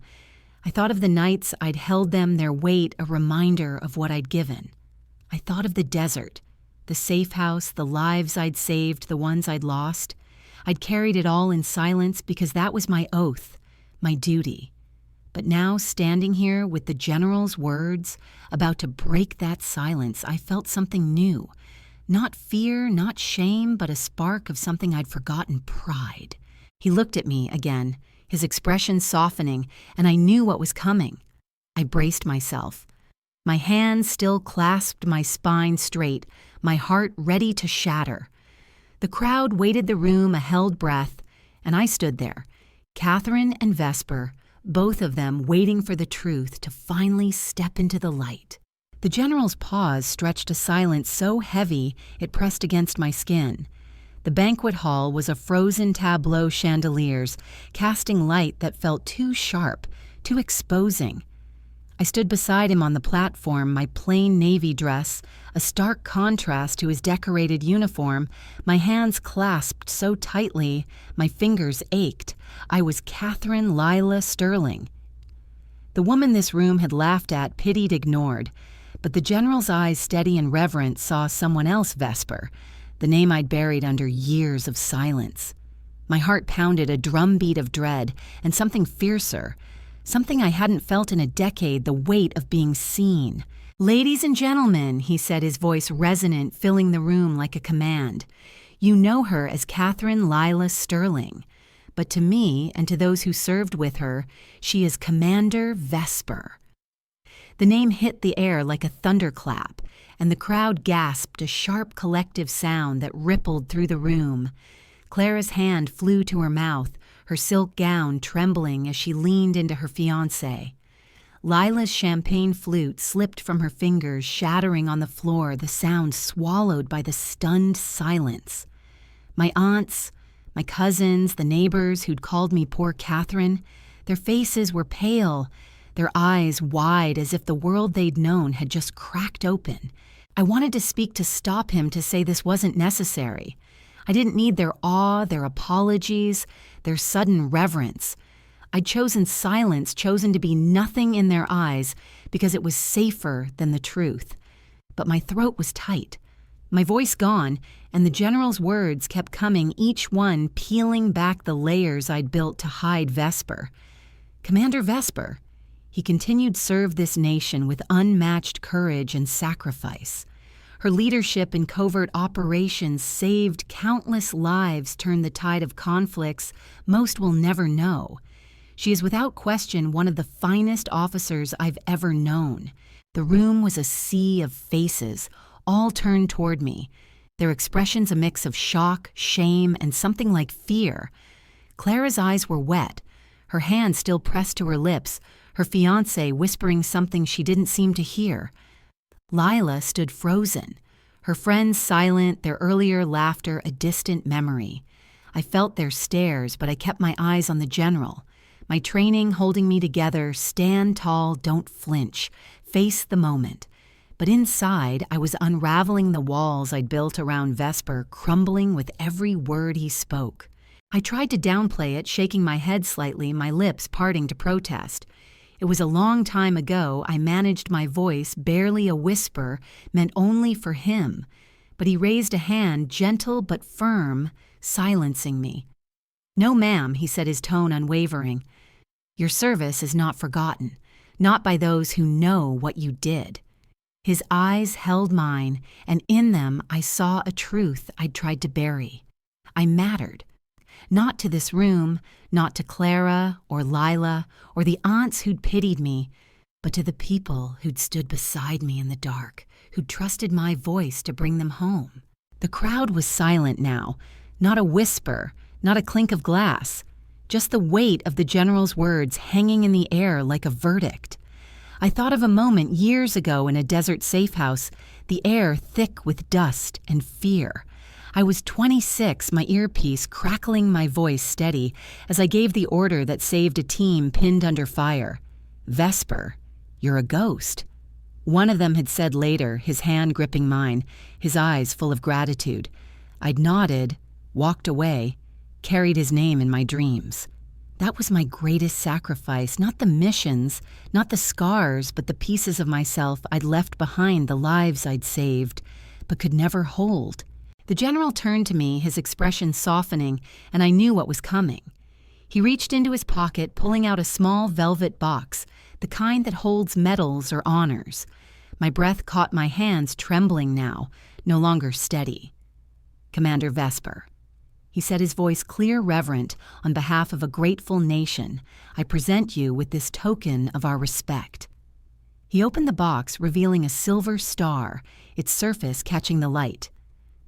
I thought of the nights I'd held them, their weight a reminder of what I'd given. I thought of the desert, the safe house, the lives I'd saved, the ones I'd lost. I'd carried it all in silence because that was my oath, my duty. But now, standing here with the general's words, about to break that silence, I felt something new. Not fear, not shame, but a spark of something I'd forgotten, pride. He looked at me again, his expression softening, and I knew what was coming. I braced myself. My hands still clasped my spine straight, my heart ready to shatter. The crowd waited the room, a held breath, and I stood there, Catherine and Vesper, both of them waiting for the truth to finally step into the light. The general's pause stretched a silence so heavy it pressed against my skin. The banquet hall was a frozen tableau, chandeliers, casting light that felt too sharp, too exposing. I stood beside him on the platform, my plain navy dress, a stark contrast to his decorated uniform, my hands clasped so tightly, my fingers ached. I was Catherine Lila Sterling. The woman this room had laughed at, pitied, ignored. But the general's eyes, steady and reverent, saw someone else, Vesper, the name I'd buried under years of silence. My heart pounded, a drumbeat of dread, and something fiercer. Something I hadn't felt in a decade, the weight of being seen. "Ladies and gentlemen," he said, his voice resonant, filling the room like a command. "You know her as Catherine Lila Sterling. But to me, and to those who served with her, she is Commander Vesper." The name hit the air like a thunderclap, and the crowd gasped, a sharp collective sound that rippled through the room. Clara's hand flew to her mouth, her silk gown trembling as she leaned into her fiancé. Lila's champagne flute slipped from her fingers, shattering on the floor, the sound swallowed by the stunned silence. My aunts, my cousins, the neighbors who'd called me poor Catherine, their faces were pale, their eyes wide as if the world they'd known had just cracked open. I wanted to speak, to stop him, to say this wasn't necessary. I didn't need their awe, their apologies, their sudden reverence. I'd chosen silence, chosen to be nothing in their eyes because it was safer than the truth. But my throat was tight, my voice gone, and the general's words kept coming, each one peeling back the layers I'd built to hide Vesper. Commander Vesper, he continued, served this nation with unmatched courage and sacrifice. Her leadership in covert operations saved countless lives, turned the tide of conflicts most will never know. She is without question one of the finest officers I've ever known. The room was a sea of faces, all turned toward me, their expressions a mix of shock, shame, and something like fear. Clara's eyes were wet, her hand still pressed to her lips, her fiancé whispering something she didn't seem to hear. Lila stood frozen, her friends silent, their earlier laughter a distant memory. I felt their stares, but I kept my eyes on the general. My training holding me together, stand tall, don't flinch, face the moment. But inside, I was unraveling the walls I'd built around Vesper, crumbling with every word he spoke. I tried to downplay it, shaking my head slightly, my lips parting to protest. It was a long time ago. I managed my voice, barely a whisper, meant only for him. But he raised a hand, gentle but firm, silencing me. "No, ma'am," he said, his tone unwavering. "Your service is not forgotten. not by those who know what you did. His eyes held mine, and in them I saw a truth I'd tried to bury. I mattered. Not to this room, not to Clara or Lila or the aunts who'd pitied me, but to the people who'd stood beside me in the dark, who'd trusted my voice to bring them home. The crowd was silent now, not a whisper, not a clink of glass, just the weight of the general's words hanging in the air like a verdict. I thought of a moment years ago in a desert safe house, the air thick with dust and fear. I was 26, my earpiece crackling my voice steady as I gave the order that saved a team pinned under fire. "Vesper, you're a ghost." One of them had said later, his hand gripping mine, his eyes full of gratitude. I'd nodded, walked away, carried his name in my dreams. That was my greatest sacrifice, not the missions, not the scars, but the pieces of myself I'd left behind, the lives I'd saved, but could never hold. The general turned to me, his expression softening, and I knew what was coming. He reached into his pocket, pulling out a small velvet box, the kind that holds medals or honors. My breath caught my hands trembling now, no longer steady. "Commander Vesper." He said, his voice clear, reverent, on behalf of a grateful nation. "I present you with this token of our respect." He opened the box, revealing a silver star, its surface catching the light.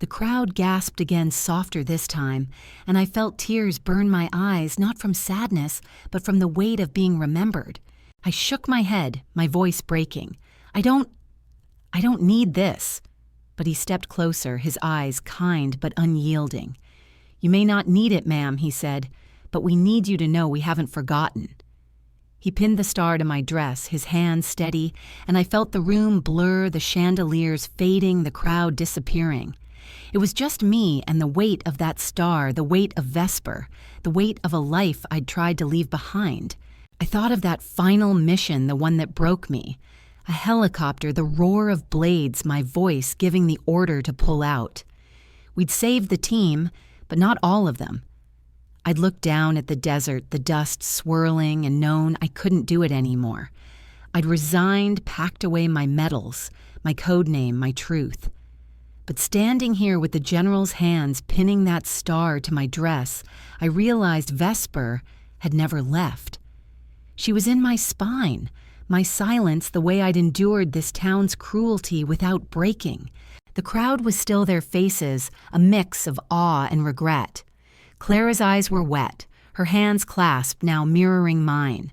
The crowd gasped again, softer this time, and I felt tears burn my eyes, not from sadness, but from the weight of being remembered. I shook my head, my voice breaking. I don't need this." But he stepped closer, his eyes kind but unyielding. "You may not need it, ma'am," he said, "but we need you to know we haven't forgotten." He pinned the star to my dress, his hand steady, and I felt the room blur, the chandeliers fading, the crowd disappearing. It was just me and the weight of that star, the weight of Vesper, the weight of a life I'd tried to leave behind. I thought of that final mission, the one that broke me. A helicopter, the roar of blades, my voice giving the order to pull out. We'd saved the team, but not all of them. I'd looked down at the desert, the dust swirling, and known I couldn't do it anymore. I'd resigned, packed away my medals, my code name, my truth. But standing here with the general's hands pinning that star to my dress, I realized Vesper had never left. She was in my spine, my silence, the way I'd endured this town's cruelty without breaking. The crowd was still their faces, a mix of awe and regret. Clara's eyes were wet, her hands clasped, now mirroring mine.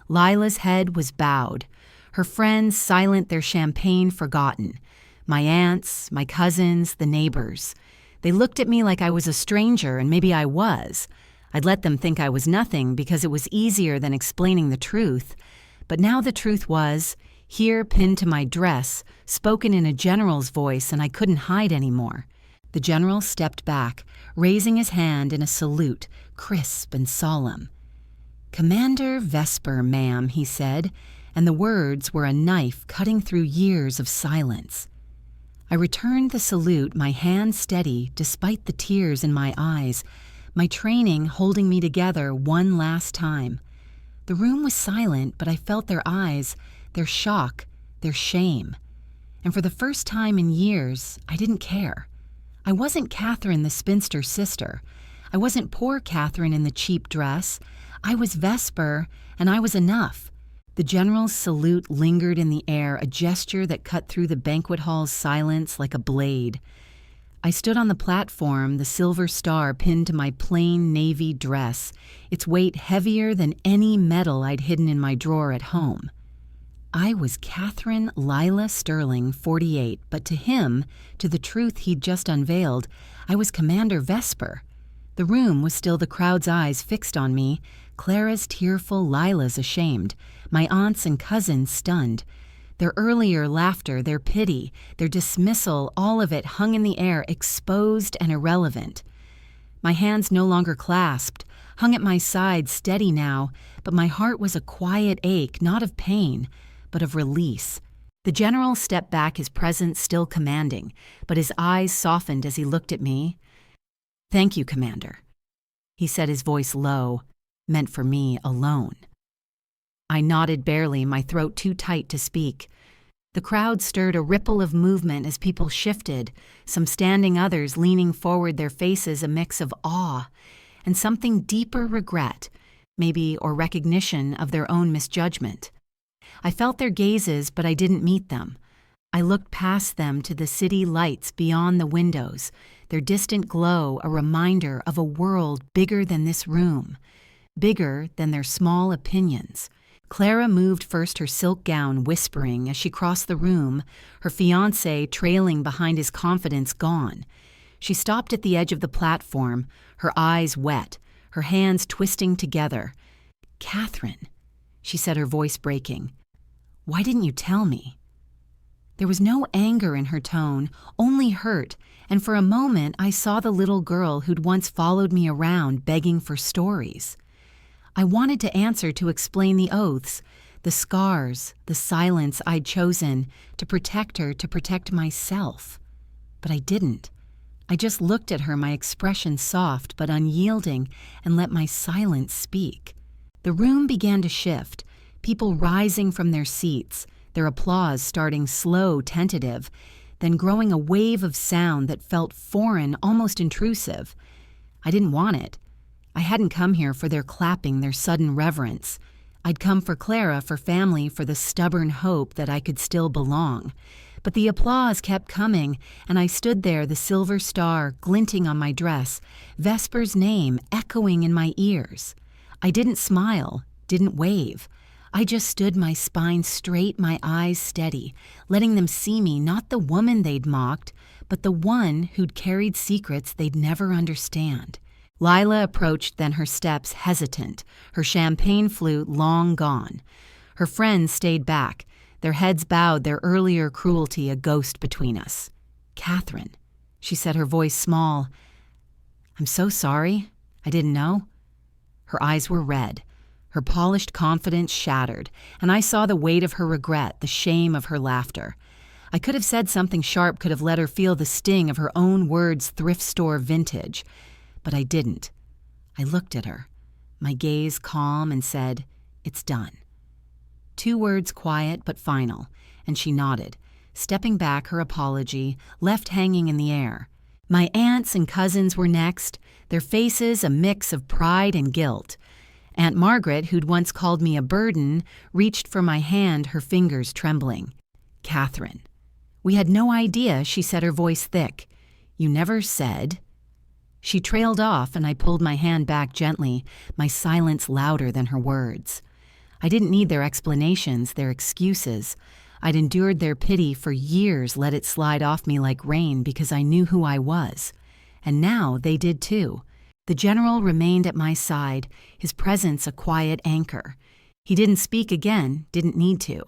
Lila's head was bowed, her friends silent, their champagne forgotten. My aunts, my cousins, the neighbors. They looked at me like I was a stranger, and maybe I was. I'd let them think I was nothing because it was easier than explaining the truth. But now the truth was, here pinned to my dress, spoken in a general's voice, and I couldn't hide anymore. The general stepped back, raising his hand in a salute, crisp and solemn. "Commander Vesper, ma'am," he said, and the words were a knife cutting through years of silence. I returned the salute, my hand steady despite the tears in my eyes, my training holding me together one last time. The room was silent, but I felt their eyes, their shock, their shame. And for the first time in years, I didn't care. I wasn't Catherine, the spinster sister. I wasn't poor Catherine in the cheap dress. I was Vesper, and I was enough. The general's salute lingered in the air, a gesture that cut through the banquet hall's silence like a blade. I stood on the platform, the silver star pinned to my plain navy dress, its weight heavier than any medal I'd hidden in my drawer at home. I was Catherine Lila Sterling, 48, but to him, to the truth he'd just unveiled, I was Commander Vesper. The room was still the crowd's eyes fixed on me, Clara's tearful, Lila's ashamed, my aunts and cousins stunned. Their earlier laughter, their pity, their dismissal, all of it hung in the air, exposed and irrelevant. My hands no longer clasped, hung at my side, steady now, but my heart was a quiet ache, not of pain, but of release. The general stepped back, his presence still commanding, but his eyes softened as he looked at me. "Thank you, Commander," he said, his voice low, meant for me alone. I nodded barely, my throat too tight to speak. The crowd stirred a ripple of movement as people shifted, some standing, others leaning forward, their faces a mix of awe and something deeper regret, maybe, or recognition of their own misjudgment. I felt their gazes, but I didn't meet them. I looked past them to the city lights beyond the windows, their distant glow a reminder of a world bigger than this room, bigger than their small opinions. Clara moved first, her silk gown whispering as she crossed the room, her fiancé trailing behind, his confidence gone. She stopped at the edge of the platform, her eyes wet, her hands twisting together. "Catherine," she said, her voice breaking, "why didn't you tell me?" There was no anger in her tone, only hurt, and for a moment I saw the little girl who'd once followed me around begging for stories. I wanted to answer, to explain the oaths, the scars, the silence I'd chosen to protect her, to protect myself. But I didn't. I just looked at her, my expression soft but unyielding, and let my silence speak. The room began to shift, people rising from their seats, their applause starting slow, tentative, then growing a wave of sound that felt foreign, almost intrusive. I didn't want it. I hadn't come here for their clapping, their sudden reverence. I'd come for Clara, for family, for the stubborn hope that I could still belong. But the applause kept coming, and I stood there, the silver star glinting on my dress, Vesper's name echoing in my ears. I didn't smile, didn't wave. I just stood, my spine straight, my eyes steady, letting them see me, not the woman they'd mocked, but the one who'd carried secrets they'd never understand. Lila approached, then her steps hesitant, her champagne flute long gone. Her friends stayed back, their heads bowed, their earlier cruelty a ghost between us. "Catherine," she said, her voice small. "I'm so sorry. I didn't know." Her eyes were red, her polished confidence shattered, and I saw the weight of her regret, the shame of her laughter. I could have said something sharp, could have let her feel the sting of her own words, thrift store vintage. But I didn't. I looked at her, my gaze calm, and said, "It's done." 2 words, quiet but final, and she nodded, stepping back, her apology left hanging in the air. My aunts and cousins were next, their faces a mix of pride and guilt. Aunt Margaret, who'd once called me a burden, reached for my hand, her fingers trembling. "Catherine." "We had no idea," she said, her voice thick. "You never said." She trailed off, and I pulled my hand back gently, my silence louder than her words. I didn't need their explanations, their excuses. I'd endured their pity for years, let it slide off me like rain because I knew who I was. And now they did too. The general remained at my side, his presence a quiet anchor. He didn't speak again, didn't need to.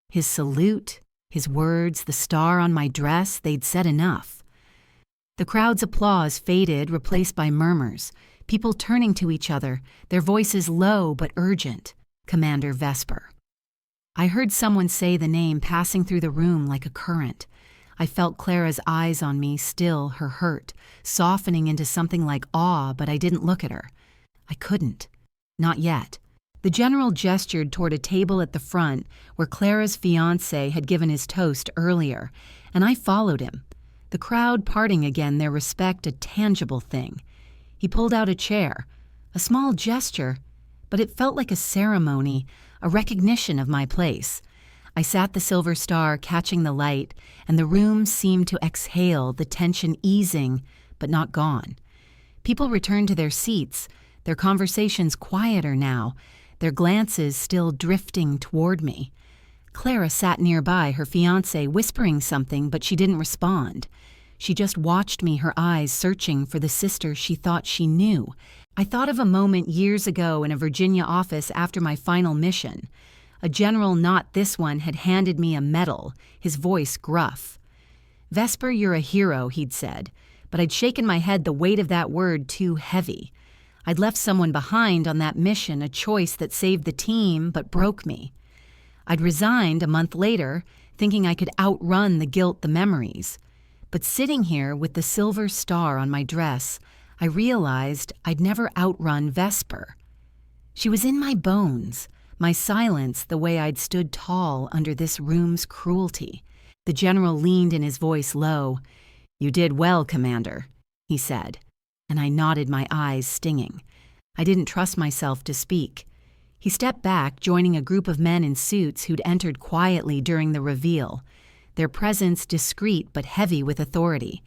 His salute, his words, the star on my dress, they'd said enough. The crowd's applause faded, replaced by murmurs, people turning to each other, their voices low but urgent. "Commander Vesper." I heard someone say the name, passing through the room like a current. I felt Clara's eyes on me, still, her hurt, softening into something like awe, but I didn't look at her. I couldn't. Not yet. The general gestured toward a table at the front where Clara's fiancé had given his toast earlier, and I followed him. The crowd parting again, their respect a tangible thing. He pulled out a chair, a small gesture, but it felt like a ceremony, a recognition of my place. I sat the silver star, catching the light, and the room seemed to exhale, the tension easing, but not gone. People returned to their seats, their conversations quieter now, their glances still drifting toward me. Clara sat nearby, her fiancé whispering something, but she didn't respond. She just watched me, her eyes searching for the sister she thought she knew. I thought of a moment years ago in a Virginia office after my final mission. A general, not this one, had handed me a medal, his voice gruff. "Vesper, you're a hero," he'd said, but I'd shaken my head, the weight of that word too heavy. I'd left someone behind on that mission, a choice that saved the team but broke me. I'd resigned a month later, thinking I could outrun the guilt, the memories. But sitting here with the silver star on my dress, I realized I'd never outrun Vesper. She was in my bones, My silence the way I'd stood tall under this room's cruelty. The general leaned in his voice low. "You did well, Commander," he said, and I nodded, my eyes stinging. I didn't trust myself to speak. He stepped back, joining a group of men in suits who'd entered quietly during the reveal, their presence discreet but heavy with authority.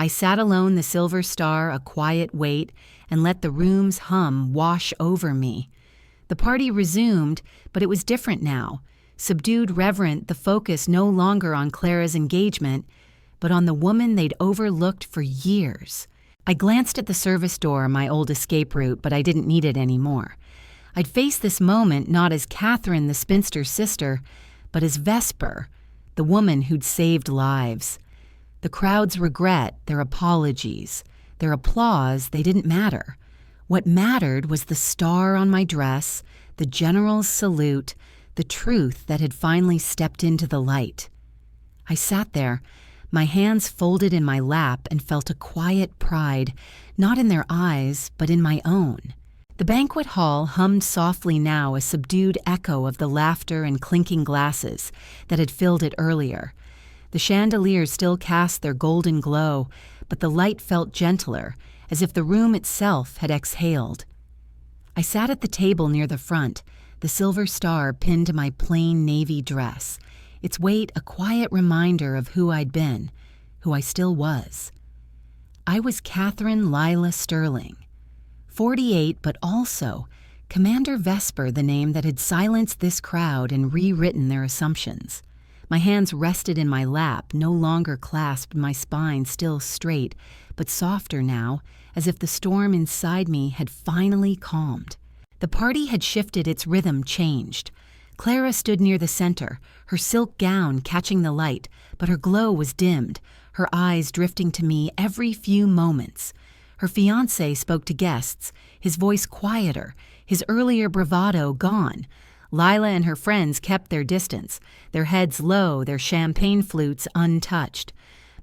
I sat alone, the silver star a quiet weight, and let the room's hum wash over me. The party resumed, but it was different now. Subdued, reverent, the focus no longer on Clara's engagement, but on the woman they'd overlooked for years. I glanced at the service door, my old escape route, but I didn't need it anymore. I'd face this moment not as Catherine, the spinster's sister, but as Vesper, the woman who'd saved lives. The crowd's regret, their apologies, their applause, they didn't matter. What mattered was the star on my dress, the general's salute, the truth that had finally stepped into the light. I sat there, my hands folded in my lap, and felt a quiet pride, not in their eyes, but in my own. The banquet hall hummed softly now, a subdued echo of the laughter and clinking glasses that had filled it earlier. The chandeliers still cast their golden glow, but the light felt gentler, as if the room itself had exhaled. I sat at the table near the front, the silver star pinned to my plain navy dress, its weight a quiet reminder of who I'd been, who I still was. I was Catherine Lila Sterling, 48, but also Commander Vesper, the name that had silenced this crowd and rewritten their assumptions. My hands rested in my lap, no longer clasped, my spine still straight, but softer now, as if the storm inside me had finally calmed. The party had shifted, its rhythm changed. Clara stood near the center, her silk gown catching the light, but her glow was dimmed, her eyes drifting to me every few moments. Her fiancé spoke to guests, his voice quieter, his earlier bravado gone. Lila and her friends kept their distance, their heads low, their champagne flutes untouched.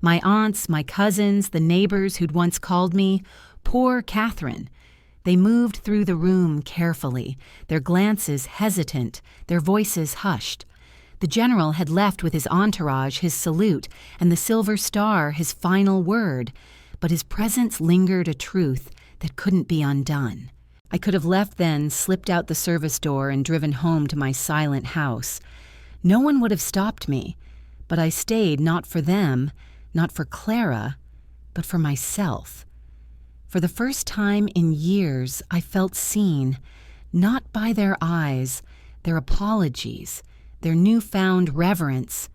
My aunts, my cousins, the neighbors who'd once called me poor Catherine. They moved through the room carefully, their glances hesitant, their voices hushed. The general had left with his entourage, his salute, and the silver star, his final word, but his presence lingered, a truth that couldn't be undone. I could have left then, slipped out the service door, and driven home to my silent house. No one would have stopped me, but I stayed not for them, not for Clara, but for myself. For the first time in years, I felt seen, not by their eyes, their apologies, their newfound reverence,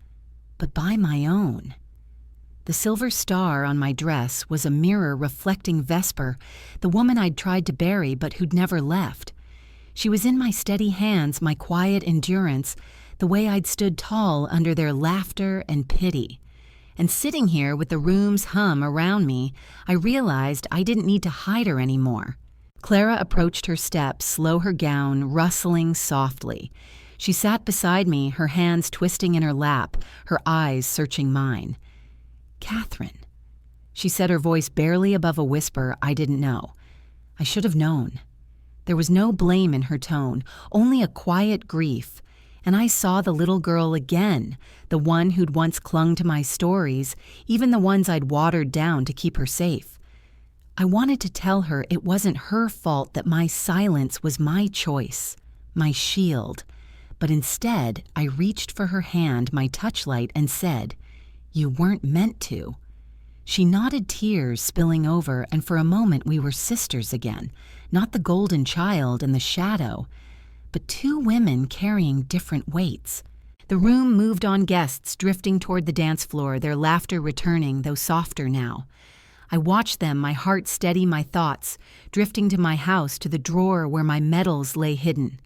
but by my own. The silver star on my dress was a mirror reflecting Vesper, the woman I'd tried to bury but who'd never left. She was in my steady hands, my quiet endurance, the way I'd stood tall under their laughter and pity. And sitting here with the room's hum around me, I realized I didn't need to hide her anymore. Clara approached her steps, slow, her gown rustling softly. She sat beside me, her hands twisting in her lap, her eyes searching mine. "Catherine," she said, her voice barely above a whisper. I didn't know. I should have known. There was no blame in her tone, only a quiet grief. And I saw the little girl again, the one who'd once clung to my stories, even the ones I'd watered down to keep her safe. I wanted to tell her it wasn't her fault, that my silence was my choice, my shield. But instead, I reached for her hand, my touchlight, and said, "You weren't meant to." She nodded, tears spilling over, and for a moment we were sisters again, not the golden child and the shadow, but two women carrying different weights. The room moved on, guests drifting toward the dance floor, their laughter returning, though softer now. I watched them, my heart steady, my thoughts drifting to my house, to the drawer where my medals lay hidden.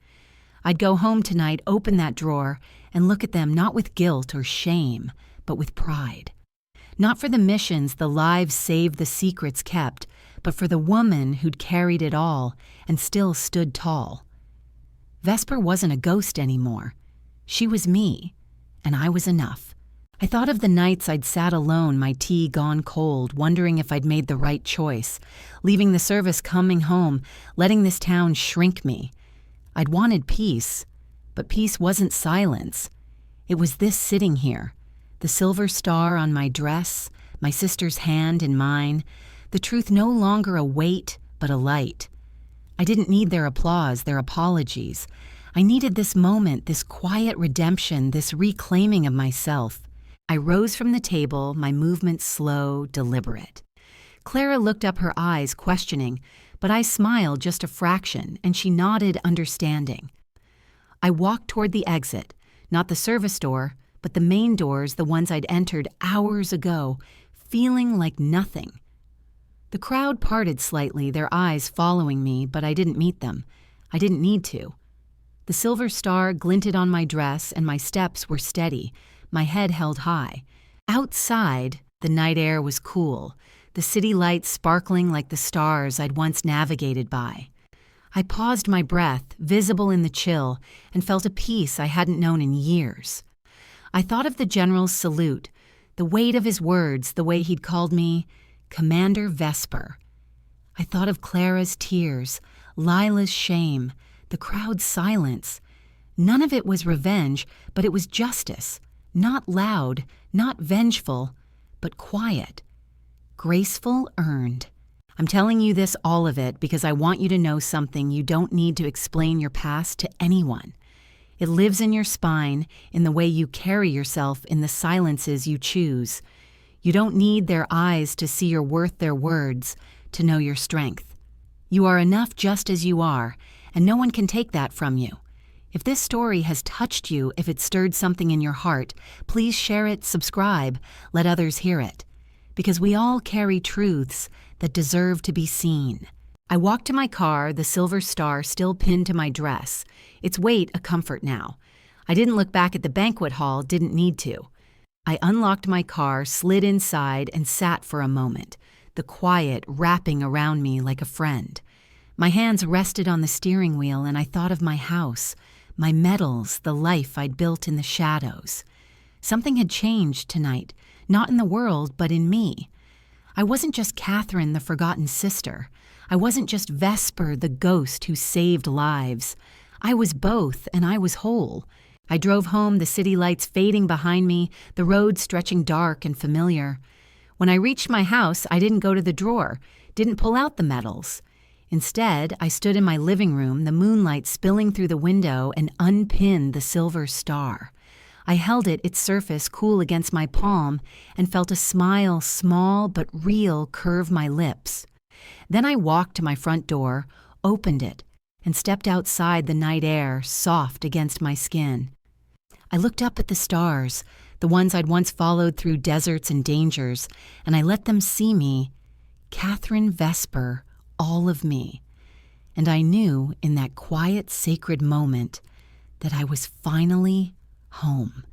I'd go home tonight, open that drawer, and look at them not with guilt or shame, but with pride. Not for the missions, the lives saved, the secrets kept, but for the woman who'd carried it all and still stood tall. Vesper wasn't a ghost anymore. She was me, and I was enough. I thought of the nights I'd sat alone, my tea gone cold, wondering if I'd made the right choice, leaving the service, coming home, letting this town shrink me. I'd wanted peace, But peace wasn't silence. It was this sitting here, the silver star on my dress, my sister's hand in mine, the truth no longer a weight, but a light. I didn't need their applause, their apologies. I needed this moment, this quiet redemption, this reclaiming of myself. I rose from the table, my movements slow, deliberate. Clara looked up, her eyes questioning, but I smiled just a fraction, and she nodded understanding. I walked toward the exit, not the service door, but the main doors, the ones I'd entered hours ago, feeling like nothing. The crowd parted slightly, their eyes following me, but I didn't meet them. I didn't need to. The silver star glinted on my dress, and my steps were steady, my head held high. Outside, the night air was cool, the city lights sparkling like the stars I'd once navigated by. I paused, my breath visible in the chill, and felt a peace I hadn't known in years. I thought of the general's salute, the weight of his words, the way he'd called me Commander Vesper. I thought of Clara's tears, Lila's shame, the crowd's silence. None of it was revenge, but it was justice. Not loud, not vengeful, but quiet. Graceful, earned. I'm telling you this, all of it, because I want you to know something. You don't need to explain your past to anyone. It lives in your spine, in the way you carry yourself, in the silences you choose. You don't need their eyes to see your worth, their words, to know your strength. You are enough just as you are, and no one can take that from you. If this story has touched you, if it stirred something in your heart, please share it, subscribe, let others hear it. Because we all carry truths that deserve to be seen. I walked to my car, the silver star still pinned to my dress, its weight a comfort now. I didn't look back at the banquet hall, didn't need to. I unlocked my car, slid inside, and sat for a moment, the quiet wrapping around me like a friend. My hands rested on the steering wheel, and I thought of my house, my medals, the life I'd built in the shadows. Something had changed tonight, not in the world, but in me. I wasn't just Catherine, the forgotten sister. I wasn't just Vesper, the ghost who saved lives. I was both, and I was whole. I drove home, the city lights fading behind me, the road stretching dark and familiar. When I reached my house, I didn't go to the drawer, didn't pull out the medals. Instead, I stood in my living room, the moonlight spilling through the window, and unpinned the silver star. I held it, its surface cool against my palm, and felt a smile, small but real, curve my lips. Then I walked to my front door, opened it, and stepped outside, the night air soft against my skin. I looked up at the stars, the ones I'd once followed through deserts and dangers, and I let them see me, Catherine Vesper, all of me. And I knew in that quiet, sacred moment that I was finally home.